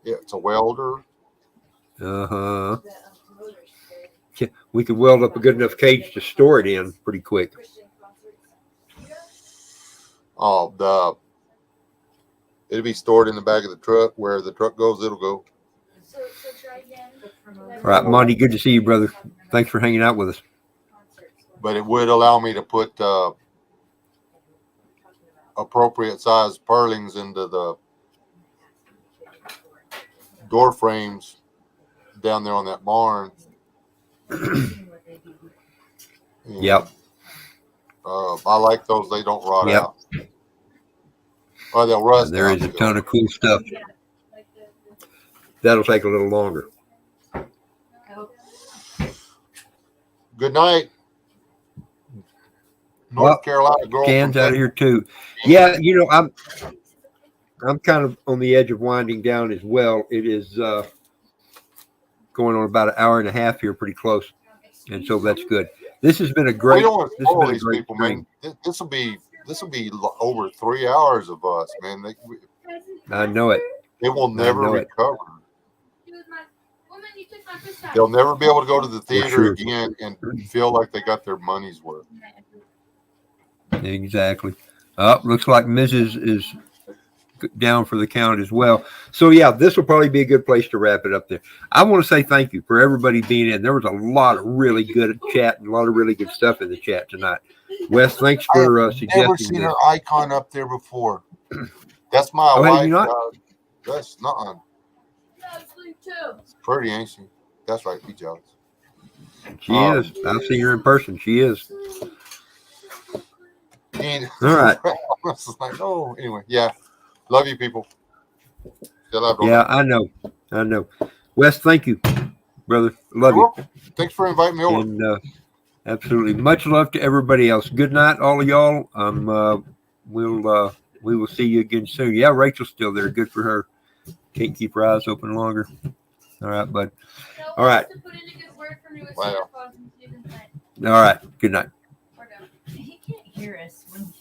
yeah, it's a welder. Uh-huh. We could weld up a good enough cage to store it in pretty quick. Oh, it'll be stored in the back of the truck. Where the truck goes, it'll go. So try again. All right, Monty, good to see you, brother. Thanks for hanging out with us. But it would allow me to put appropriate size purlings into the door frames down there on that barn. Yep. I like those. They don't rot Yep. out. Or they'll rust. There out is a still. ton of cool stuff. That'll take a little longer. Good night. North Carolina girl. Can's out of here too. Yeah, I'm kind of on the edge of winding down as well. It is going on about an hour and a half here, pretty close, and so that's good. This has been a We great. don't want to This has spoil been a these great people, stream. man. This will be over 3 hours of us, man. I know it. They will never know it. recover. Woman, you took my fish out. They'll never be able to go to the theater sure. again and feel like they got their money's worth. Exactly. Looks like Mrs. is down for the count as well. So yeah, this will probably be a good place to wrap it up there. I want to say thank you for everybody being in. There was a lot of really good chat and a lot of really good stuff in the chat tonight. Wes, thanks for Never suggesting seen this. her icon up there before. That's my Oh, have wife. you not? That's not. No, sleep too. It's pretty, ain't she? That's right. Be jealous. She is. I've seen her in person. She is. And, All right. I was like, oh, anyway, yeah. Love you, people. Yeah, I know. Wes, thank you, brother. Love you. Thanks for inviting me over. And absolutely, much love to everybody else. Good night, all of y'all. We will see you again soon. Yeah, Rachel's still there. Good for her. Can't keep her eyes open longer. All right, bud. All right. Wow. All right. Good night. We're done. He can't hear us when